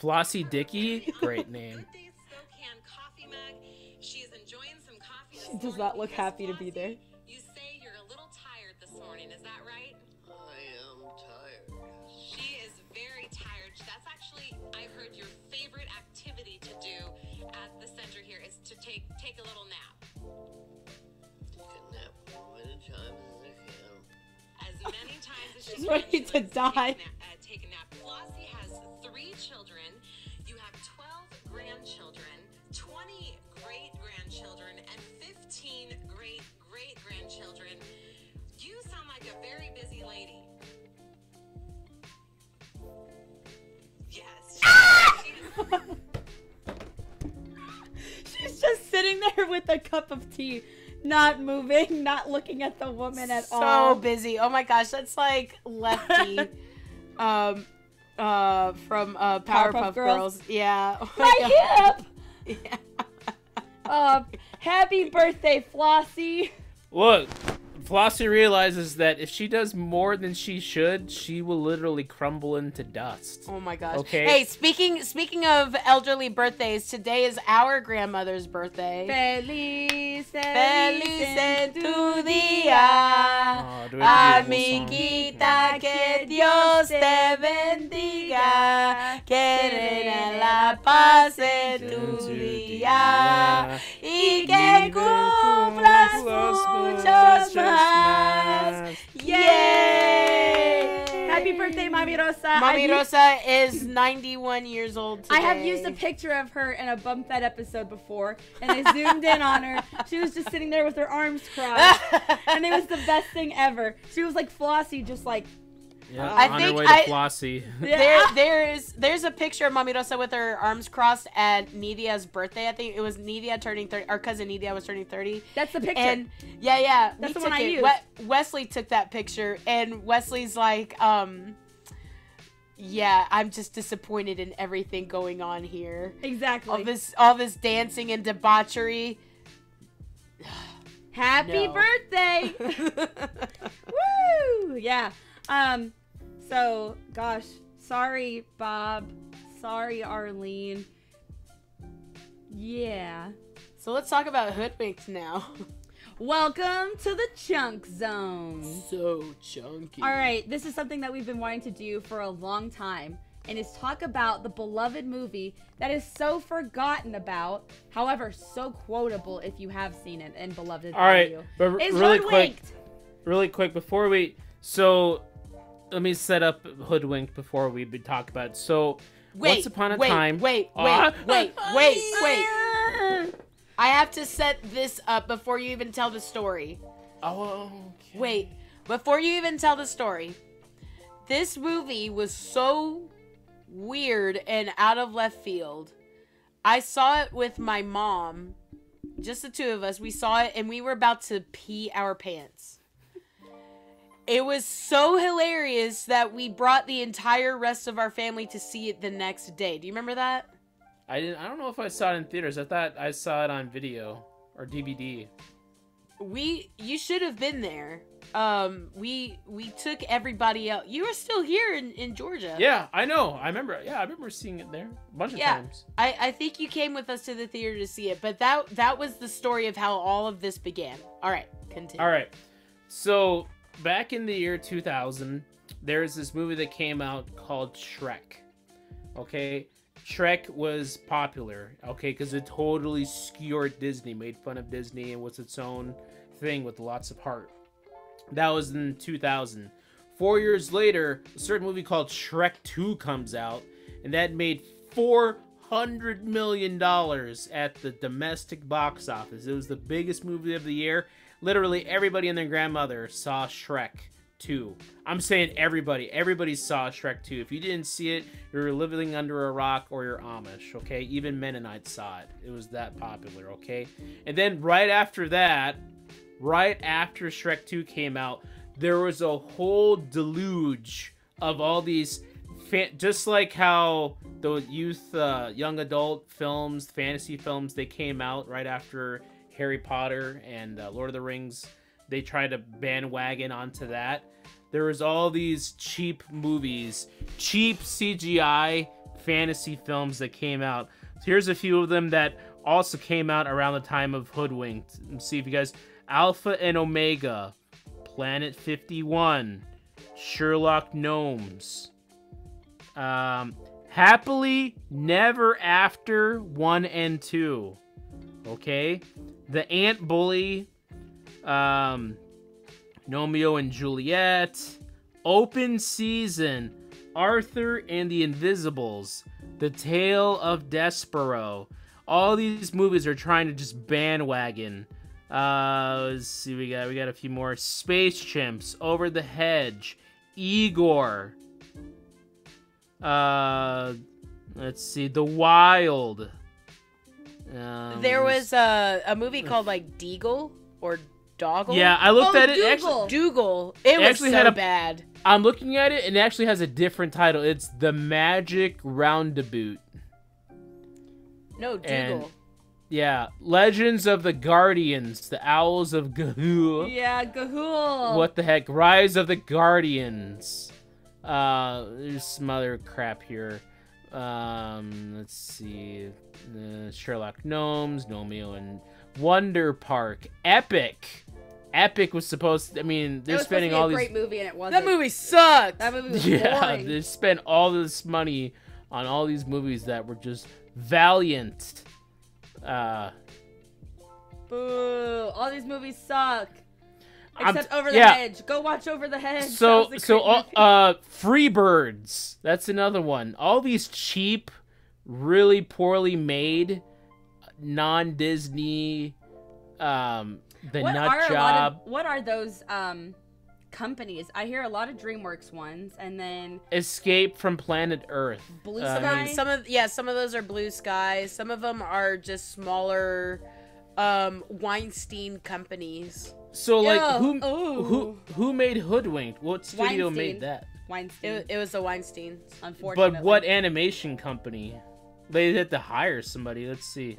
Flossie Dickey? Great name. Good Day Spokane coffee mug. She is enjoying some coffee. She does not look happy to be there. You say you're a little tired this morning, is that right? I am tired. She is very tired. That's actually, I've heard, your favorite activity to do at the center here is to take a little nap. Take a nap as many times as I can. As many times as She's ready to die. Take a nap. Flossie has 3 children. You have 12 grandchildren, 20 great-grandchildren, and 15 great-great-grandchildren. You sound like a very busy lady. Yes. She's just sitting there with a cup of tea, not moving, not looking at the woman at all. So busy. Oh my gosh, that's like Lefty from Powerpuff Girls. Yeah. Oh My hip! Yeah. Happy birthday, Flossie. Look, Flossie realizes that if she does more than she should, she will literally crumble into dust. Oh my gosh. Okay. Hey, speaking of elderly birthdays, today is our grandmother's birthday. Feliz en tu día, Oh, do we have to do a whole song? amiguita, que Dios te bendiga, que la paz en tu día, y que cumplas muchos más. Yay! Happy birthday, Mami Rosa. Mami Rosa is 91 years old today. I have used a picture of her in a Bump That episode before, and I zoomed in on her. She was just sitting there with her arms crossed, and it was the best thing ever. She was like Flossie, just like... Yeah, I on think her way to Flossie. There's a picture of Mami Rosa with her arms crossed at Nidia's birthday. I think it was Nidia turning 30. Our cousin Nidia was turning 30. That's the picture. And yeah, That's the we one took I it. used. Wesley took that picture, and Wesley's like, yeah, I'm just disappointed in everything going on here. Exactly. All this dancing and debauchery. Happy No. birthday! Woo! Yeah. So, gosh, sorry, Bob. Sorry, Arlene. Yeah. So let's talk about hoodwinked now. Welcome to the Chunk Zone. So chunky. All right, this is something that we've been wanting to do for a long time, and it's talk about the beloved movie that is so forgotten about, however, so quotable if you have seen it and beloved All right, you. but It's really quick before we let me set up Hoodwinked before we talk about it. So once upon a time. Wait. Ah. I have to set this up before you even tell the story. Oh, okay. Wait, before you even tell the story. This movie was so weird and out of left field. I saw it with my mom. Just the two of us. We saw it and we were about to pee our pants. It was so hilarious that we brought the entire rest of our family to see it the next day. Do you remember that? I don't know if I saw it in theaters. I thought I saw it on video or DVD. You should have been there. We took everybody out. You were still here in Georgia. Yeah, I know. I remember seeing it there a bunch of times. I think you came with us to the theater to see it, but that was the story of how all of this began. All right, continue. All right. So, back in the year 2000, there's this movie that came out called Shrek. Okay? Shrek was popular, okay, because it totally skewered Disney, made fun of Disney, and was its own thing with lots of heart. That was in 2000. 4 years later, a certain movie called Shrek 2 comes out, and that made $400 million at the domestic box office. It was the biggest movie of the year. Literally everybody and their grandmother saw Shrek 2. I'm saying everybody. Everybody saw Shrek 2. If you didn't see it, you're living under a rock or you're Amish, okay? Even Mennonites saw it. It was that popular, okay? And then right after that, right after Shrek 2 came out, there was a whole deluge of all these, just like how the youth, young adult films, fantasy films, they came out right after Harry Potter and Lord of the Rings. They tried to bandwagon onto that. There was all these cheap movies, cheap CGI fantasy films that came out. So here's a few of them that also came out around the time of Hoodwinked. Let's see if you guys... Alpha and Omega, Planet 51, Sherlock Gnomes, Happily Never After 1 and 2, okay? The Ant Bully, Romeo and Juliet, Open Season, Arthur and the Invisibles, The Tale of Despero. All these movies are trying to just bandwagon. Let's see, we got a few more. Space Chimps, Over the Hedge, Igor. Let's see, The Wild. There was a movie called like Deagle or Doggle. Yeah, I looked at it. Dougal. It was so bad. I'm looking at it, and it actually has a different title. It's The Magic Roundabout. No, Dougal. Yeah, Legends of the Guardians, the Owls of Gahul. Yeah, Gahul. What the heck? Rise of the Guardians. There's some other crap here. Let's see. Sherlock Gnomes, Romeo and Wonder Park. Epic. Epic was supposed to, I mean, they're spending all these... It was supposed to be a great movie, and it wasn't. That movie sucked. That movie was boring. boring. They spent all this money on all these movies that were just valiant. Boo! All these movies suck. Except Over the Hedge. Go watch Over the Hedge. So Freebirds. That's another one. All these cheap, really poorly made, non-Disney, Nut Job. What are those companies? I hear a lot of DreamWorks ones, and then Escape from Planet Earth. Blue Sky. Some of those are Blue Skies. Some of them are just smaller Weinstein companies. So like who made Hoodwinked? What studio made that? Weinstein. It was the Weinsteins. Unfortunately. But what animation company? They had to hire somebody. Let's see.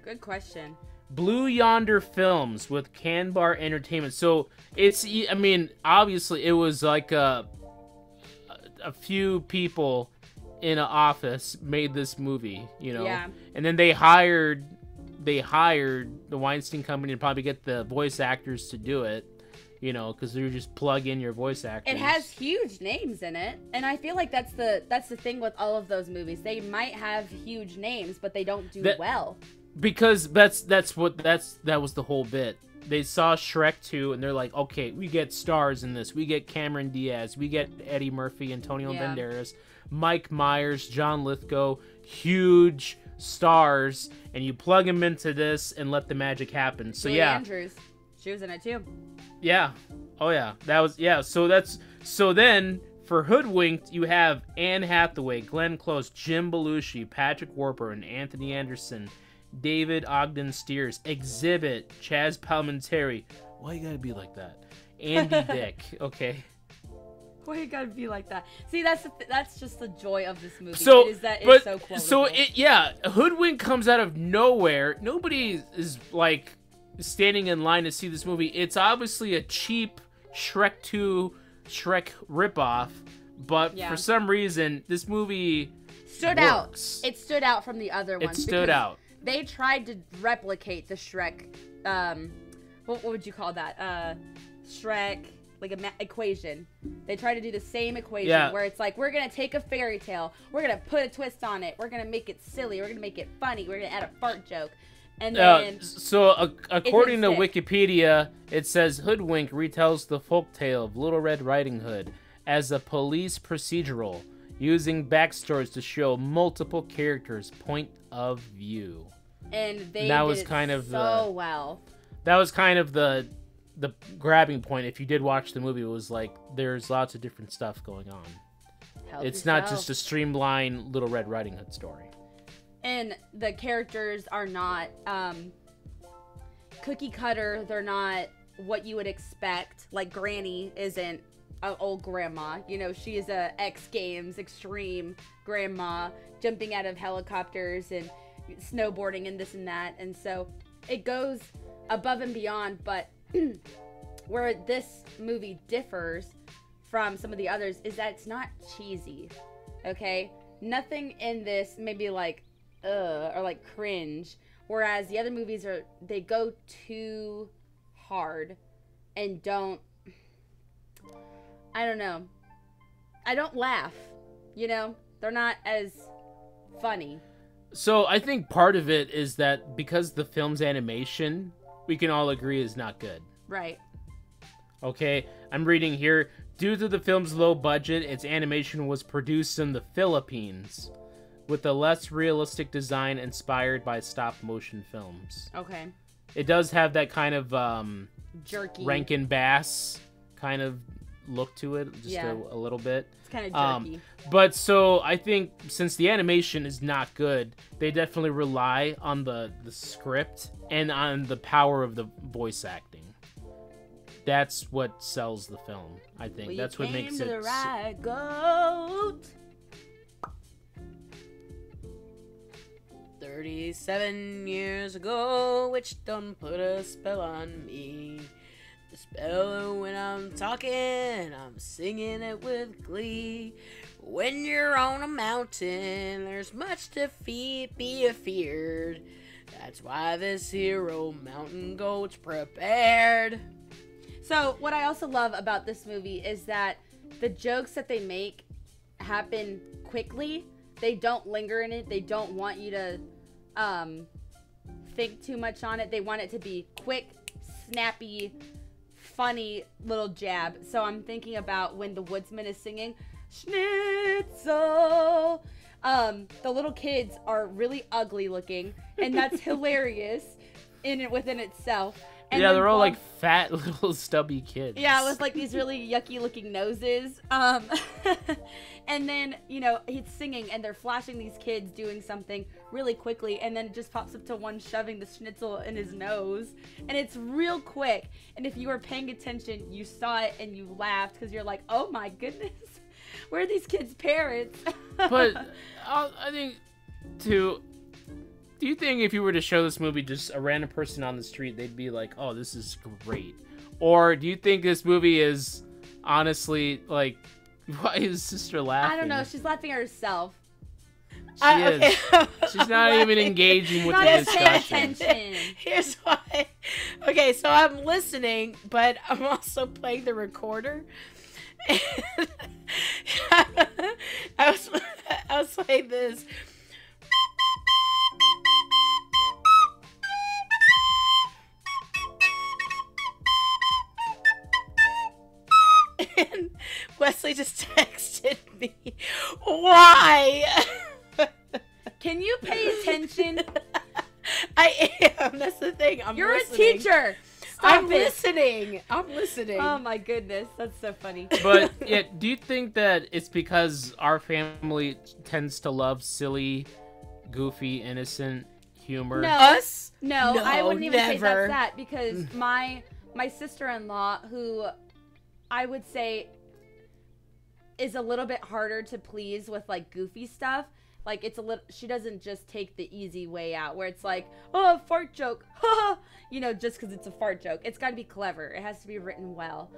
Good question. Blue Yonder Films with Can Bar Entertainment. So it's, I mean, obviously it was like a few people in an office made this movie, you know. Yeah. And then they hired the Weinstein company to probably get the voice actors to do it, you know, because they just plug in your voice actors. It has huge names in it, and I feel like that's the thing with all of those movies. They might have huge names, but they don't do well. Because that was the whole bit. They saw Shrek 2 and they're like, okay, we get stars in this. We get Cameron Diaz. We get Eddie Murphy, Antonio Banderas, Mike Myers, John Lithgow, huge stars, and you plug them into this and let the magic happen. So Julie Andrews, she was in it too. Yeah. Oh yeah. That was so then for Hoodwinked, you have Anne Hathaway, Glenn Close, Jim Belushi, Patrick Warburton, Anthony Anderson, David Ogden Stiers, Exhibit, Chaz Palminteri. Why you gotta be like that? Andy Dick. Okay. Why you gotta be like that? See, that's just the joy of this movie. So, it's so quotable. So Hoodwink comes out of nowhere. Nobody is like standing in line to see this movie. It's obviously a cheap Shrek 2, Shrek ripoff, but Yeah. for some reason, this movie stood works. out. It stood out from the other ones. It stood because out. They tried to replicate the Shrek. What would you call that? Shrek, like equation. They try to do the same equation where it's like, we're gonna take a fairy tale, we're gonna put a twist on it, we're gonna make it silly, we're gonna make it funny, we're gonna add a fart joke, and then according to stick. Wikipedia, it says Hoodwink retells the folktale of Little Red Riding Hood as a police procedural, using backstories to show multiple characters' point of view. And they that did was kind of well. That was kind of the grabbing point. If you did watch the movie, it was like there's lots of different stuff going on. Help it's yourself. not just a streamlined Little Red Riding Hood story. And the characters are not cookie cutter. They're not what you would expect. Like Granny isn't an old grandma. You know, she is a X Games extreme grandma jumping out of helicopters and snowboarding and this and that. And so it goes above and beyond. But where this movie differs from some of the others is that it's not cheesy. Okay? Nothing in this maybe like or like cringe, whereas the other movies they go too hard and I don't know, I don't laugh, you know, they're not as funny. So I think part of it is that because the film's animation, we can all agree is not good. Right. Okay, I'm reading here, due to the film's low budget, its animation was produced in the Philippines, with a less realistic design inspired by stop-motion films. Okay. It does have that kind of Jerky. Rankin Bass kind of look to it, just a little bit. It's kind of jerky. But so I think since the animation is not good, they definitely rely on the script and on the power of the voice acting. That's what sells the film, I think. Well, that's what makes to it. The right goat. 37 years ago, which done put a spell on me. The spell when I'm talking, I'm singing it with glee. When you're on a mountain, there's much to be afeared. That's why this hero mountain goat's prepared. So what I also love about this movie is that the jokes that they make happen quickly. They don't linger in it. They don't want you to think too much on it. They want it to be quick, snappy, funny little jab. So I'm thinking about when the woodsman is singing Schnitzel. The little kids are really ugly looking, and that's hilarious within itself. And yeah, then they're all Bob- like fat little stubby kids. Yeah, with like these really yucky looking noses. And then, you know, he's singing and they're flashing these kids doing something really quickly, and then it just pops up to one shoving the schnitzel in his nose. And it's real quick. And if you were paying attention, you saw it and you laughed because you're like, oh my goodness, where are these kids' parents? But I think, too, do you think if you were to show this movie just a random person on the street, they'd be like, oh, this is great? Or do you think this movie is honestly, like, why is sister laughing? I don't know. She's laughing at herself. She is. She's not even engaging with the Not paying discussion. attention. Here's why. Okay, so I'm listening, but I'm also playing the recorder. And I was like this. And Wesley just texted me, why? Can you pay attention? I am. That's the thing. You're listening. a teacher. Stop I'm it. listening. I'm listening. Oh my goodness, that's so funny. But yeah, do you think that it's because our family tends to love silly, goofy, innocent humor? No. Us? No, I wouldn't even say never. that's that, because my sister-in-law, who I would say is a little bit harder to please with like goofy stuff, like it's a little, she doesn't just take the easy way out where it's like, oh, fart joke, you know, just because it's a fart joke. It's got to be clever. It has to be written well.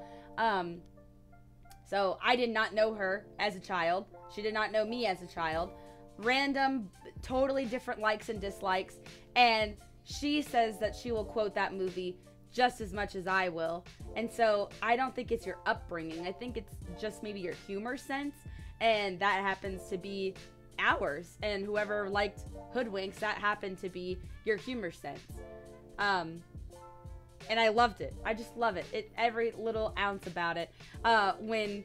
So I did not know her as a child. She did not know me as a child. Random, totally different likes and dislikes. And she says that she will quote that movie just as much as I will. And so I don't think it's your upbringing. I think it's just maybe your humor sense. And that happens to be ours. And whoever liked Hoodwinks, that happened to be your humor sense. And I loved it. I just love it. Every little ounce about it. When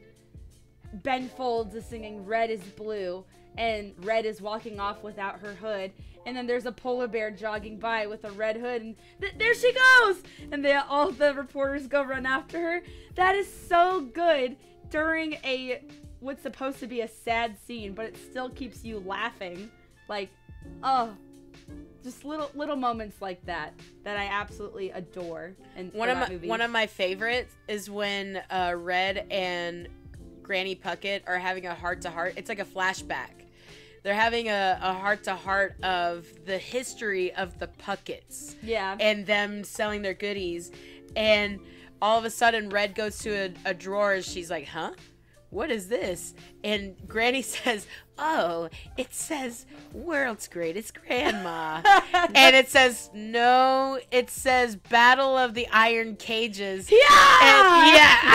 Ben Folds is singing Red is Blue and Red is walking off without her hood, and then there's a polar bear jogging by with a red hood, and there she goes! And all the reporters go run after her. That is so good during what's supposed to be a sad scene, but it still keeps you laughing. Like, oh, just little moments like that I absolutely adore. And one of my favorites is when Red and Granny Puckett are having a heart-to-heart. It's like a flashback. They're having a heart-to-heart of the history of the Pucketts. Yeah. And them selling their goodies. And all of a sudden, Red goes to a drawer and she's like, huh? What is this? And Granny says, oh, it says world's greatest grandma. And it says, no, it says Battle of the Iron Cages. Yeah!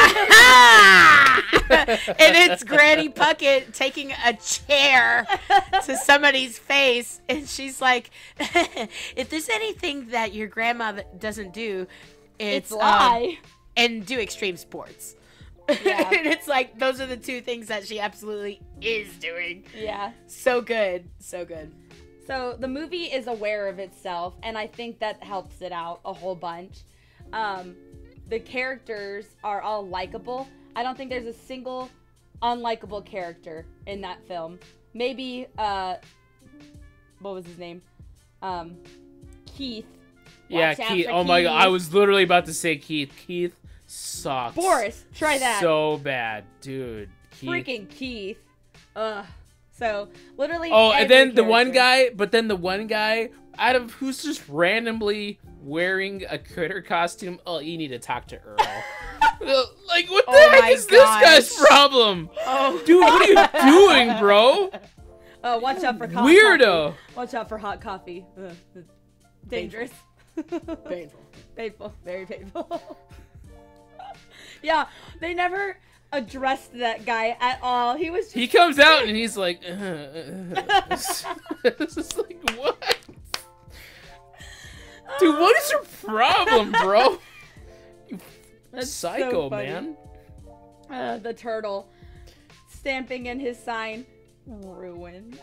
And, and it's Granny Puckett taking a chair to somebody's face. And she's like, if there's anything that your grandma doesn't do, it's lie. And do extreme sports. Yeah. And it's like, those are the two things that she absolutely is doing. Yeah. So good. So good. So the movie is aware of itself, and I think that helps it out a whole bunch. The characters are all likable. I don't think there's a single unlikable character in that film. Maybe, what was his name? Keith. Yeah, Keith. Oh my god, I was literally about to say Keith. Keith sucks. Boris, try that. So bad, dude. Keith. Freaking Keith. Ugh. So, literally and then the one character. guy out of who's just randomly wearing a critter costume. Oh, you need to talk to Earl. Like, what the heck is this guy's problem? Oh. Dude, what are you doing, bro? Oh, watch out for hot Weirdo. coffee. Watch out for hot coffee. Dangerous. Painful. Painful. Very painful. Yeah, they never addressed that guy at all. He was just... He comes out and he's like, It's just like, what? Dude, what is your problem, bro? You That's psycho, so funny. man. The turtle stamping in his sign, ruined.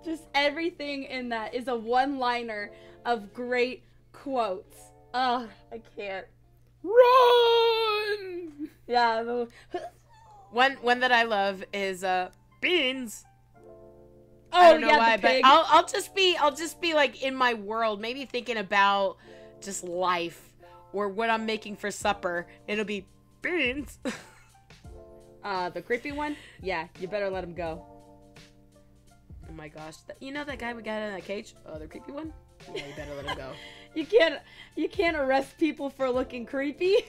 Just everything in that is a one-liner of great quotes. Ugh, I can't. Run! Yeah. One that I love is beans. Oh, I don't know yeah, why, the but pig. I'll just be like in my world, maybe thinking about just life or what I'm making for supper. It'll be beans. The creepy one? Yeah, you better let him go. Oh my gosh. You know that guy we got in that cage? Oh, the creepy one? Yeah, you better let him go. You can't arrest people for looking creepy.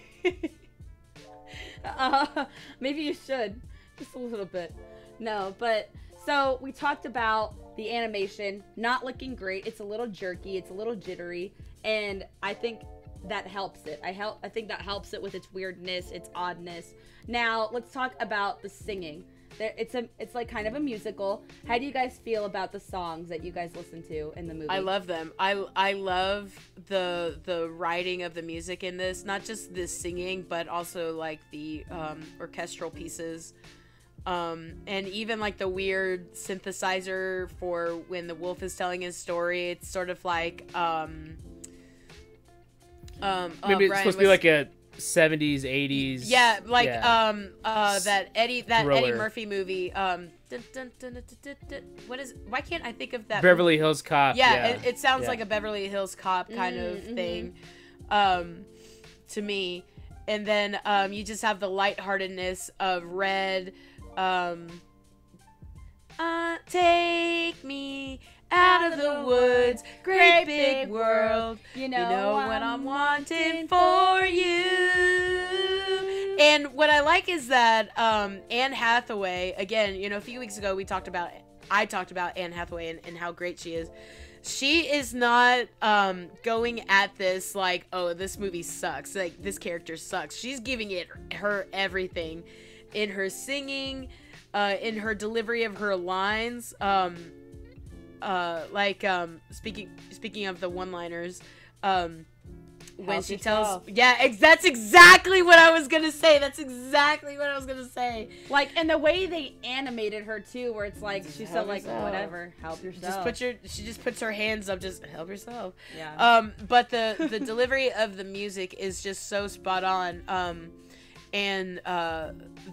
Maybe you should. Just a little bit. No, but so we talked about the animation not looking great. It's a little jerky, it's a little jittery, and I think that helps it. I think that helps it with its weirdness, its oddness. Now, let's talk about the singing. It's like kind of a musical. How do you guys feel about the songs that you guys listen to in the movie? I love them. I love the writing of the music in this. Not just the singing, but also like the orchestral pieces. And even like the weird synthesizer for when the wolf is telling his story. It's sort of like maybe it's supposed to be like a 70s, 80s. Yeah, like yeah. that Eddie Thriller. Murphy movie. What is? Why can't I think of that? Beverly Hills Cop. Yeah, Yeah, it sounds yeah. like a Beverly Hills Cop kind of thing, to me. And then you just have the lightheartedness of Red. Take of the woods, great big world. You know what I'm wanting for you. And what I like is that Anne Hathaway, again, you know, a few weeks ago I talked about Anne Hathaway and how great she is. She is not going at this like, oh, this movie sucks, like this character sucks. She's giving it her everything in her singing, in her delivery of her lines, speaking of the one-liners, when she tells, that's exactly what I was gonna say. Like, and the way they animated her too, where it's like she's so like, whatever, help yourself. She just puts her hands up, just help yourself. Yeah. But the delivery of the music is just so spot on. And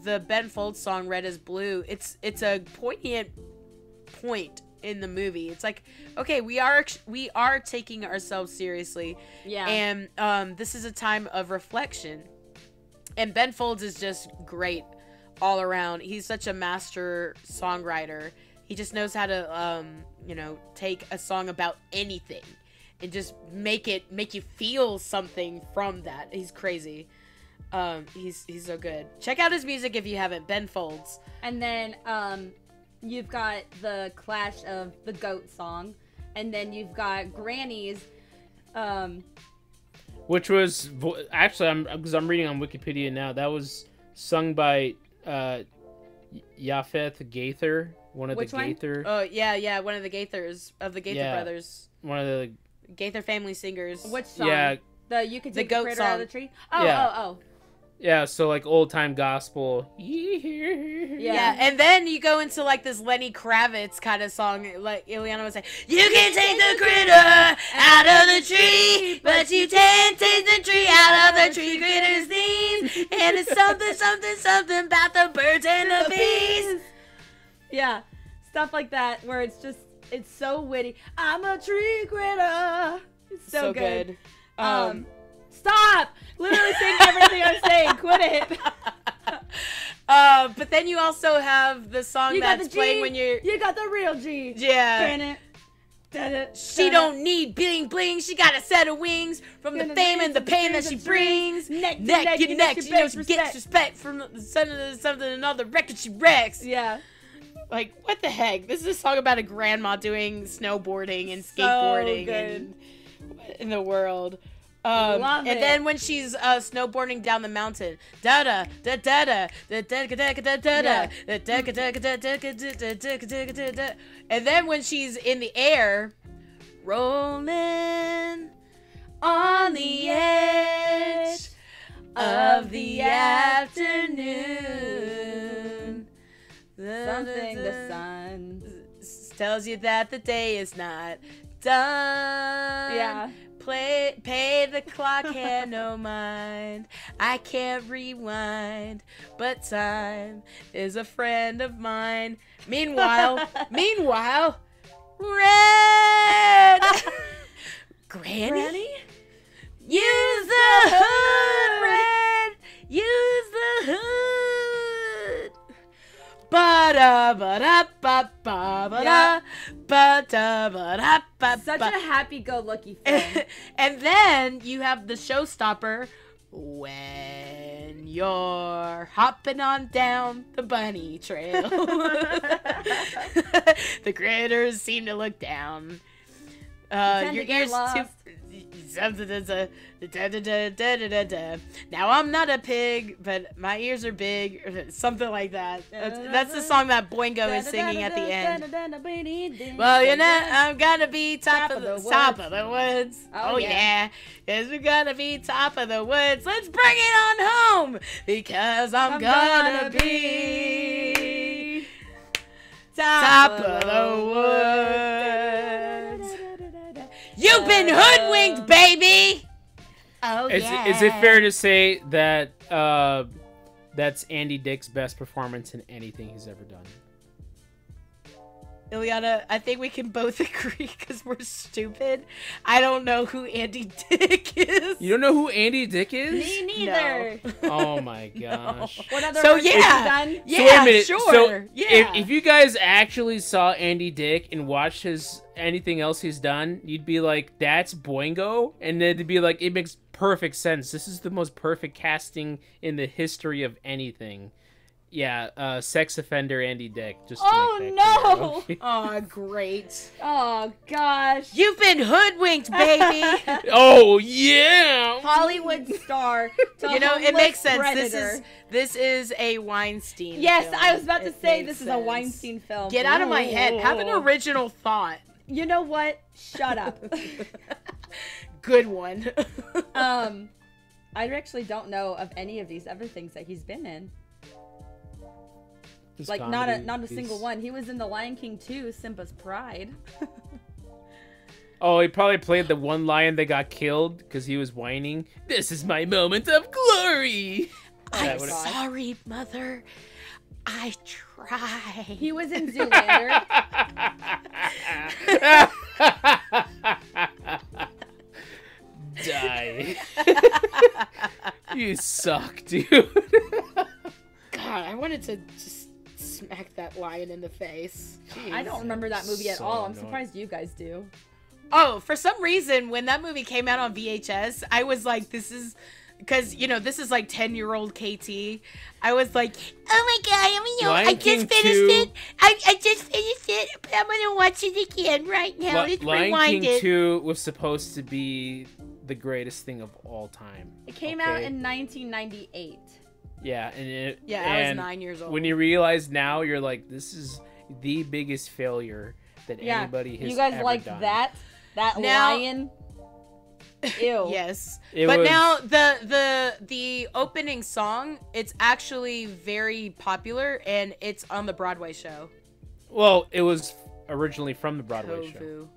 the Ben Folds song "Red Is Blue," it's a poignant point in the movie. It's like, okay, we are taking ourselves seriously. Yeah. And this is a time of reflection. And Ben Folds is just great all around. He's such a master songwriter. He just knows how to take a song about anything and just make you feel something from that. He's crazy. He's so good. Check out his music if you haven't. Ben Folds. And then you've got the clash of the goat song, and then you've got Granny's, which was actually, because I'm reading on Wikipedia now, that was sung by Yafeth Gaither, one of Which the one? Gaither. Oh yeah, one of the Gaithers of the Gaither brothers, one of the Gaither family singers. Which song? Yeah, You Could Take the the goat Critter Out of song. the Tree? Yeah. Yeah, so like old time gospel. Yeah, and then you go into like this Lenny Kravitz kind of song, like Ileana would say, "You can take the critter out of the tree, but you can't take the tree out of the tree. Critter's things, and it's something, something, something about the birds and the bees." Yeah, stuff like that where it's so witty. I'm a tree critter. It's so good. Stop! Literally saying everything I'm saying. Quit it. But then you also have the song You got that's the playing G. when you're... You got the real G. Yeah. She don't need bling bling. She got a set of wings from the fame and the pain that she brings. Neck to neck. You know she gets respect from the son of something and all the record she wrecks. Yeah. Like, what the heck? This is a song about a grandma doing snowboarding and skateboarding and in the world. Love it. And then when she's snowboarding down the mountain, da da da da da da da da da da da. And then when she's in the air, rolling on the edge of the afternoon, Something the sun tells you that the day is not done. Yeah. Pay the clock hand no mind. I can't rewind, but time is a friend of mine. Meanwhile, Red Granny, use the hood, Red, use the hood. Such a happy-go-lucky film. And then you have the showstopper when you're hopping on down the bunny trail. The critters seem to look down. Your ears too. Now I'm not a pig, but my ears are big, or something like that. That's the song that Boingo is singing at the end. Well, you know, I'm gonna be top of the woods. Oh yeah, yes, we're gonna be top of the woods. Let's bring it on home, because I'm gonna be top of the woods. You've been hoodwinked, baby! Oh, yeah. Is it fair to say that that's Andy Dick's best performance in anything he's ever done? Ileana, I think we can both agree because we're stupid. I don't know who Andy Dick is. You don't know who Andy Dick is? Me neither. Oh my gosh. What other So work has he yeah, done? yeah, So wait a minute. sure. So yeah. if you guys actually saw Andy Dick and watched his anything else he's done, you'd be like, "That's Boingo," and then it'd be like, "It makes perfect sense. This is the most perfect casting in the history of anything." Yeah, sex offender Andy Dick. Just to Oh, make that clear, no! okay? Oh, great. Oh gosh. You've been hoodwinked, baby. Oh yeah. Hollywood star. To You know, it homeless makes sense. predator. This is a Weinstein. Yes, film. I was about to It say makes this is a sense. Weinstein film. Get out of my head. Have an Ooh. original thought. You know what? Shut up. Good one. I actually don't know of any of these other things that he's been in. Just Like comedy. not a He's- single one. He was in The Lion King 2, Simba's Pride. Oh, he probably played the one lion that got killed because he was whining. This is my moment of glory. I'm That would've- sorry, Mother. I tried. He was in Zoolander. Die. You suck, dude. God, I wanted to just smack that lion in the face. I don't remember that movie at So all. I'm annoying. surprised you guys do. Oh, for some reason, when that movie came out on VHS, I was like, this is... Because, you know, this is like 10-year-old KT. I was like, oh my god, Lion I King just finished 2. it. I just finished it, but I'm going to watch it again right now. Let's Lion rewind King it. 2 was supposed to be the greatest thing of all time. It came out okay? in 1998. Yeah, and it, Yeah, I was and 9 years old. When you realize now, you're like, this is the biggest failure that Yeah. anybody has You guys ever like done. that? That Now- lion? Ew. Yes. It But was- now the opening song, it's actually very popular and it's on the Broadway show. Well, it was originally from the Broadway show. Tofu.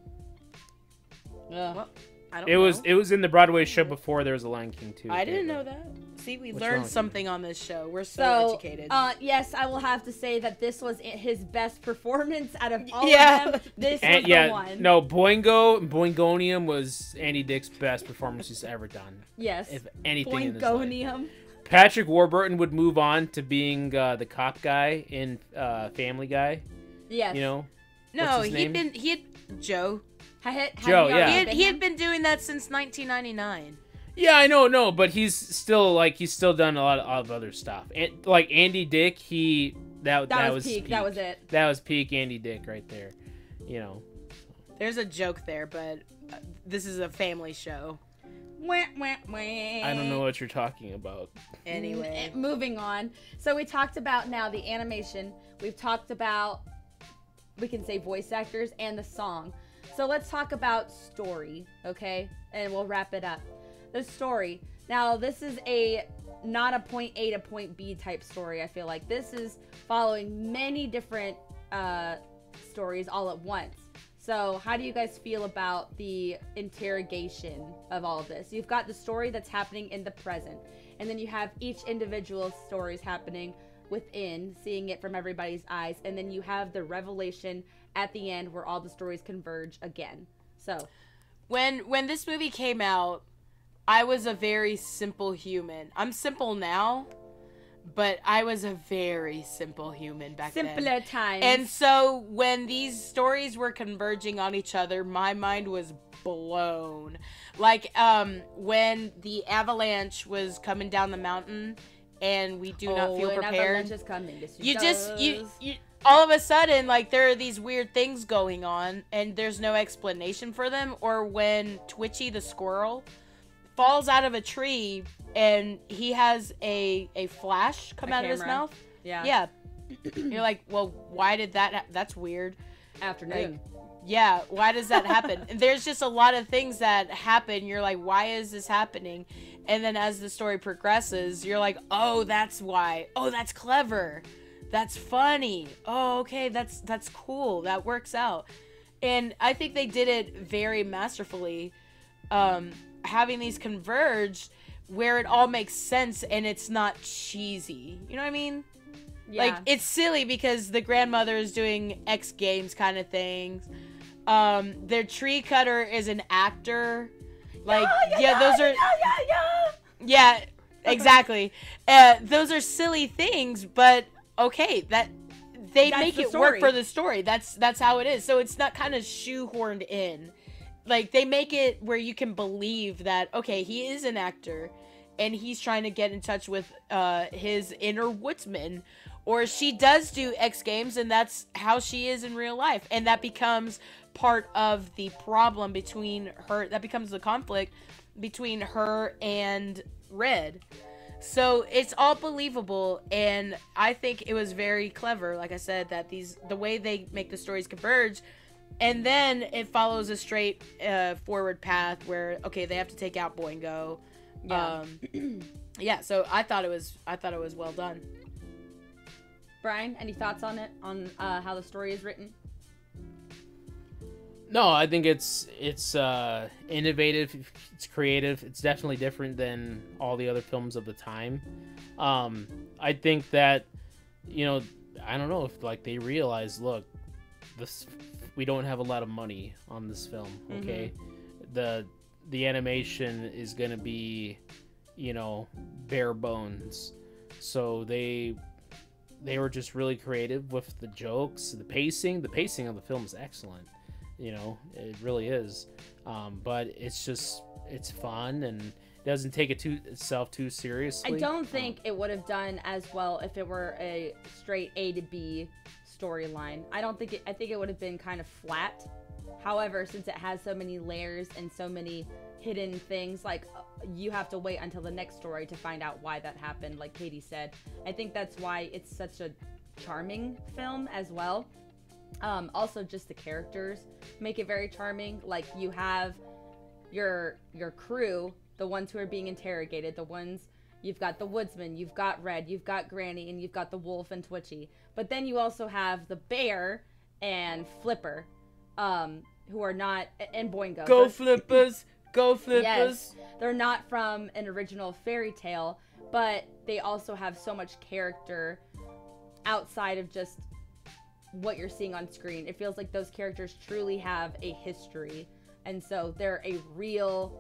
Ugh. Well, I don't It know. was in the Broadway show before there was a Lion King 2. I didn't know that. See, we What's wrong learned with you? something on this show. We're so, So, educated. yes, I will have to say that this was his best performance out of all Yeah. of them. This was And, the yeah, one. no, Boingonium was Andy Dick's best performance he's ever done. Yes. If anything in his life. Boingonium. Patrick Warburton would move on to being the cop guy in Family Guy. Yes. You know, no, what's his he'd name? been Joe. Joe, yeah. He had been doing that since 1999. Yeah, I know, but he's still done a lot of other stuff. And like Andy Dick, that was peak. That was it. That was peak Andy Dick right there. You know. There's a joke there, but this is a family show. Wah, wah, wah. I don't know what you're talking about. Anyway. Moving on. So we talked about now the animation. We've talked about, we can say voice actors and the song. So let's talk about story, okay? And we'll wrap it up. The story. Now this is not a point A to point B type story. I feel like this is following many different stories all at once. So how do you guys feel about the interrogation of all of this? You've got the story that's happening in the present, and then you have each individual stories happening within, seeing it from everybody's eyes, and then you have the revelation at the end where all the stories converge again. So When this movie came out, I was a very simple human. I'm simple now, but I was a very simple human back then. simpler times. And so when these stories were converging on each other, my mind was blown. Like when the avalanche was coming down the mountain and we do not feel prepared. Is coming. Yes, it You just does. you all of a sudden, like, there are these weird things going on and there's no explanation for them. Or when Twitchy the squirrel falls out of a tree and he has a flash come out of his camera. mouth. Yeah. Yeah. You're like, well, why did that that's weird. Afternoon. Yeah, why does that happen? And there's just a lot of things that happen. You're like, why is this happening? And then as the story progresses, you're like, oh, that's why. Oh, that's clever. That's funny. Oh, okay, that's cool. That works out. And I think they did it very masterfully, having these converge where it all makes sense and it's not cheesy. You know what I mean? Yeah. Like, it's silly because the grandmother is doing X Games kind of things. Their tree cutter is an actor. Like, those are... Yeah, exactly. Those are silly things, but okay, that they That's make the it work story. for the story. That's how it is. So it's not kind of shoehorned in. Like, they make it where you can believe that, okay, he is an actor and he's trying to get in touch with his inner woodsman, or she does do X Games and that's how she is in real life, and that becomes part of the problem between her, that becomes the conflict between her and Red. So it's all believable, and I think it was very clever, like I said, that the way they make the stories converge, and then it follows a straight forward path where, okay, they have to take out Boingo. Yeah. So I thought it was well done. Brian, any thoughts on it? On how the story is written? No, I think it's innovative, it's creative, it's definitely different than all the other films of the time. I think that, you know, I don't know if like they realize, look, we don't have a lot of money on this film, okay? The animation is gonna be, you know, bare bones. So they were just really creative with the jokes, the pacing. The pacing of the film is excellent. You know, it really is. But it's fun and it doesn't take itself too seriously. I don't think it would have done as well if it were a straight A to B storyline. I think it would have been kind of flat. However, since it has so many layers and so many hidden things, like you have to wait until the next story to find out why that happened, like Katie said. I think that's why it's such a charming film as well. Also, just the characters make it very charming. Like, you have your crew, the ones who are being interrogated, you've got the woodsman, you've got Red, you've got Granny, and you've got the wolf and Twitchy. But then you also have the bear and Flipper, who are not, and Boingo. Go Flippers! Go Flippers! Yes, they're not from an original fairy tale, but they also have so much character outside of just what you're seeing on screen. It feels like those characters truly have a history, and so they're a real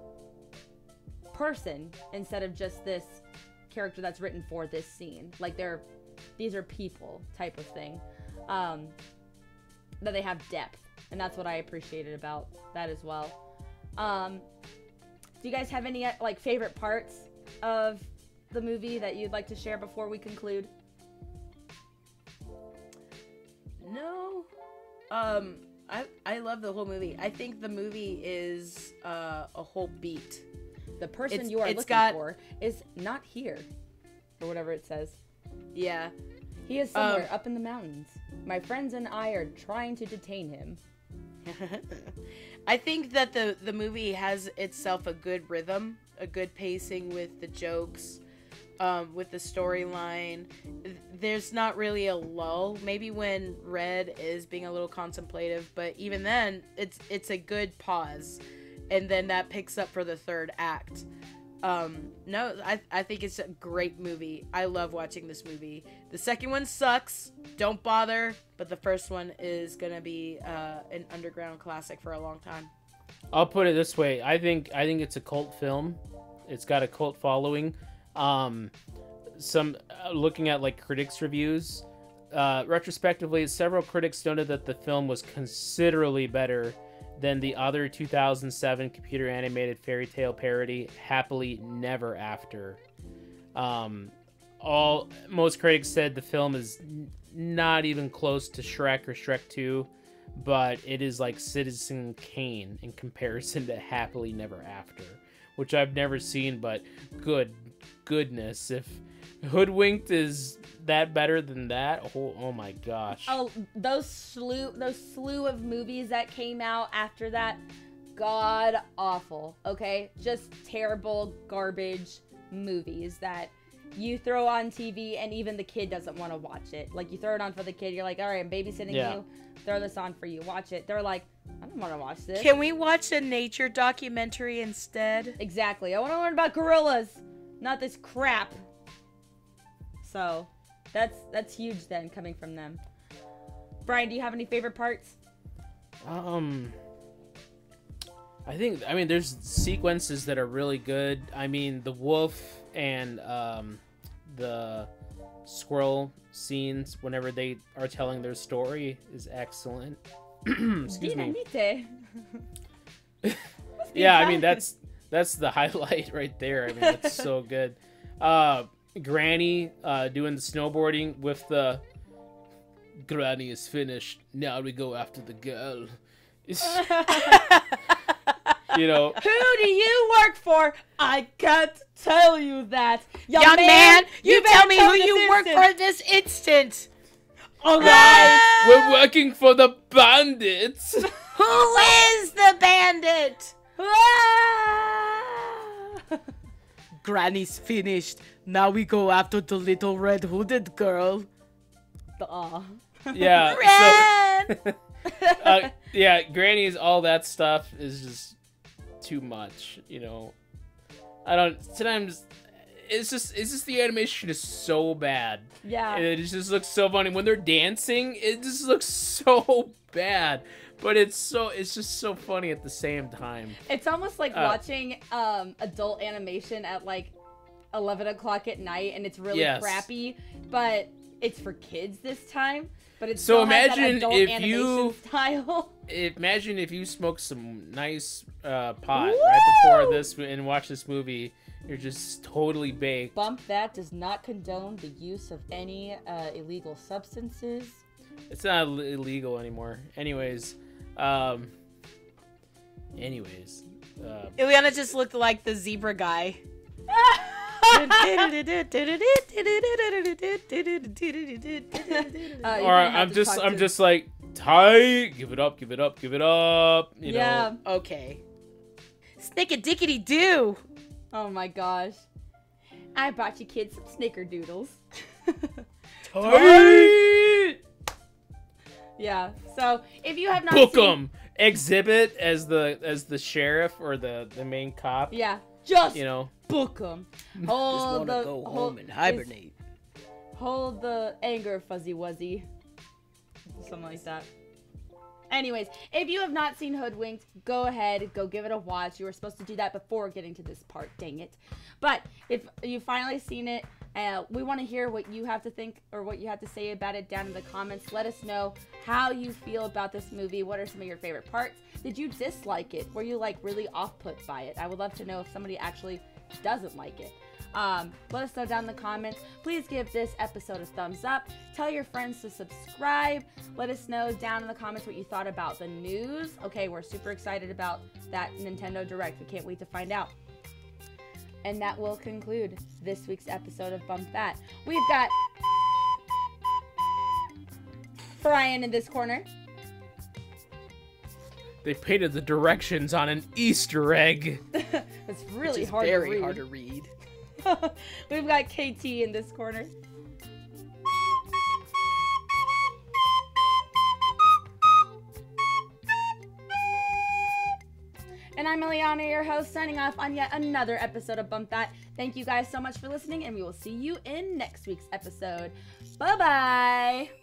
person instead of just this character that's written for this scene. Like, these are people type of thing, that they have depth, and that's what I appreciated about that as well. Do you guys have any like favorite parts of the movie that you'd like to share before we conclude? No. I love the whole movie. I think the movie is a whole beat. The person It's- you are it's looking got- for is not here, or whatever it says. Yeah. He is somewhere up in the mountains. My friends and I are trying to detain him. I think that the movie has itself a good rhythm, a good pacing with the jokes, with the storyline. There's not really a lull. Maybe when Red is being a little contemplative, but even then, it's a good pause, and then that picks up for the third act. No, I think it's a great movie. I love watching this movie. The second one sucks. Don't bother. But the first one is gonna be an underground classic for a long time. I'll put it this way. I think it's a cult film. It's got a cult following. Looking at like critics' reviews, retrospectively, several critics noted that the film was considerably better than the other 2007 computer animated fairy tale parody, Happily Never After. Most critics said the film is not even close to Shrek or Shrek 2, but it is like Citizen Kane in comparison to Happily Never After, which I've never seen, but goodness, if Hoodwinked is that better than that, oh my gosh. Oh, those slew of movies that came out after that, god awful. Okay, just terrible garbage movies that you throw on TV and even the kid doesn't want to watch it. Like, you throw it on for the kid, you're like, all right, I'm babysitting you, throw this on for you, watch it. They're like, I don't want to watch this. Can we watch a nature documentary instead? Exactly. I want to learn about gorillas, not this crap. So, That's huge then, coming from them. Brian, do you have any favorite parts? I mean, there's sequences that are really good. I mean, the wolf and the squirrel scenes whenever they are telling their story is excellent. Excuse me. Yeah, I mean, that's the highlight right there. I mean, it's so good. Granny doing the snowboarding with the Granny is finished. Now we go after the girl. You know, Who do you work for? I can't tell you that. Young man, you tell me who this you work instant. for this instant. All right. we're working for the bandits. Who is the bandit? Granny's finished. Now we go after the little red hooded girl. Yeah. Red! So, yeah, Granny's all that stuff is just too much, you know. Sometimes it's just the animation is so bad. Yeah. And it just looks so funny when they're dancing. It just looks so bad, but it's just so funny at the same time. It's almost like watching adult animation at like 11 o'clock at night, and it's really crappy, but it's for kids this time. But it's so still has that imagine adult if animation you style. Imagine if you smoked some nice pot right before this and watch this movie. You're just totally baked. Bump That does not condone the use of any illegal substances. It's not illegal anymore. Anyways. Ileana just looked like the zebra guy. Or I'm just like, Ty, give it up. You know. Okay. Snickadickety doo. Oh my gosh. I bought you kids some snickerdoodles. Ty! Yeah. So if you have not Book seen... 'em. Exhibit as the sheriff or the main cop. Yeah. Just you know. book them. Just want to go home and hibernate. Hold the anger, Fuzzy Wuzzy. Something like that. Anyways, if you have not seen Hoodwinked, go ahead, go give it a watch. You were supposed to do that before getting to this part, dang it. But if you've finally seen it, we want to hear what you have to think or what you have to say about it down in the comments. Let us know how you feel about this movie. What are some of your favorite parts? Did you dislike it? Were you like really off-put by it? I would love to know if somebody actually doesn't like it. Let us know down in the comments. Please give this episode a thumbs up. Tell your friends to subscribe. Let us know down in the comments what you thought about the news. Okay, we're super excited about that Nintendo Direct. We can't wait to find out. And that will conclude this week's episode of Bump That. We've got Brian in this corner. They painted the directions on an Easter egg. It's really Very hard to read. We've got KT in this corner. And I'm Ileana, your host, signing off on yet another episode of Bump That. Thank you guys so much for listening, and we will see you in next week's episode. Bye-bye!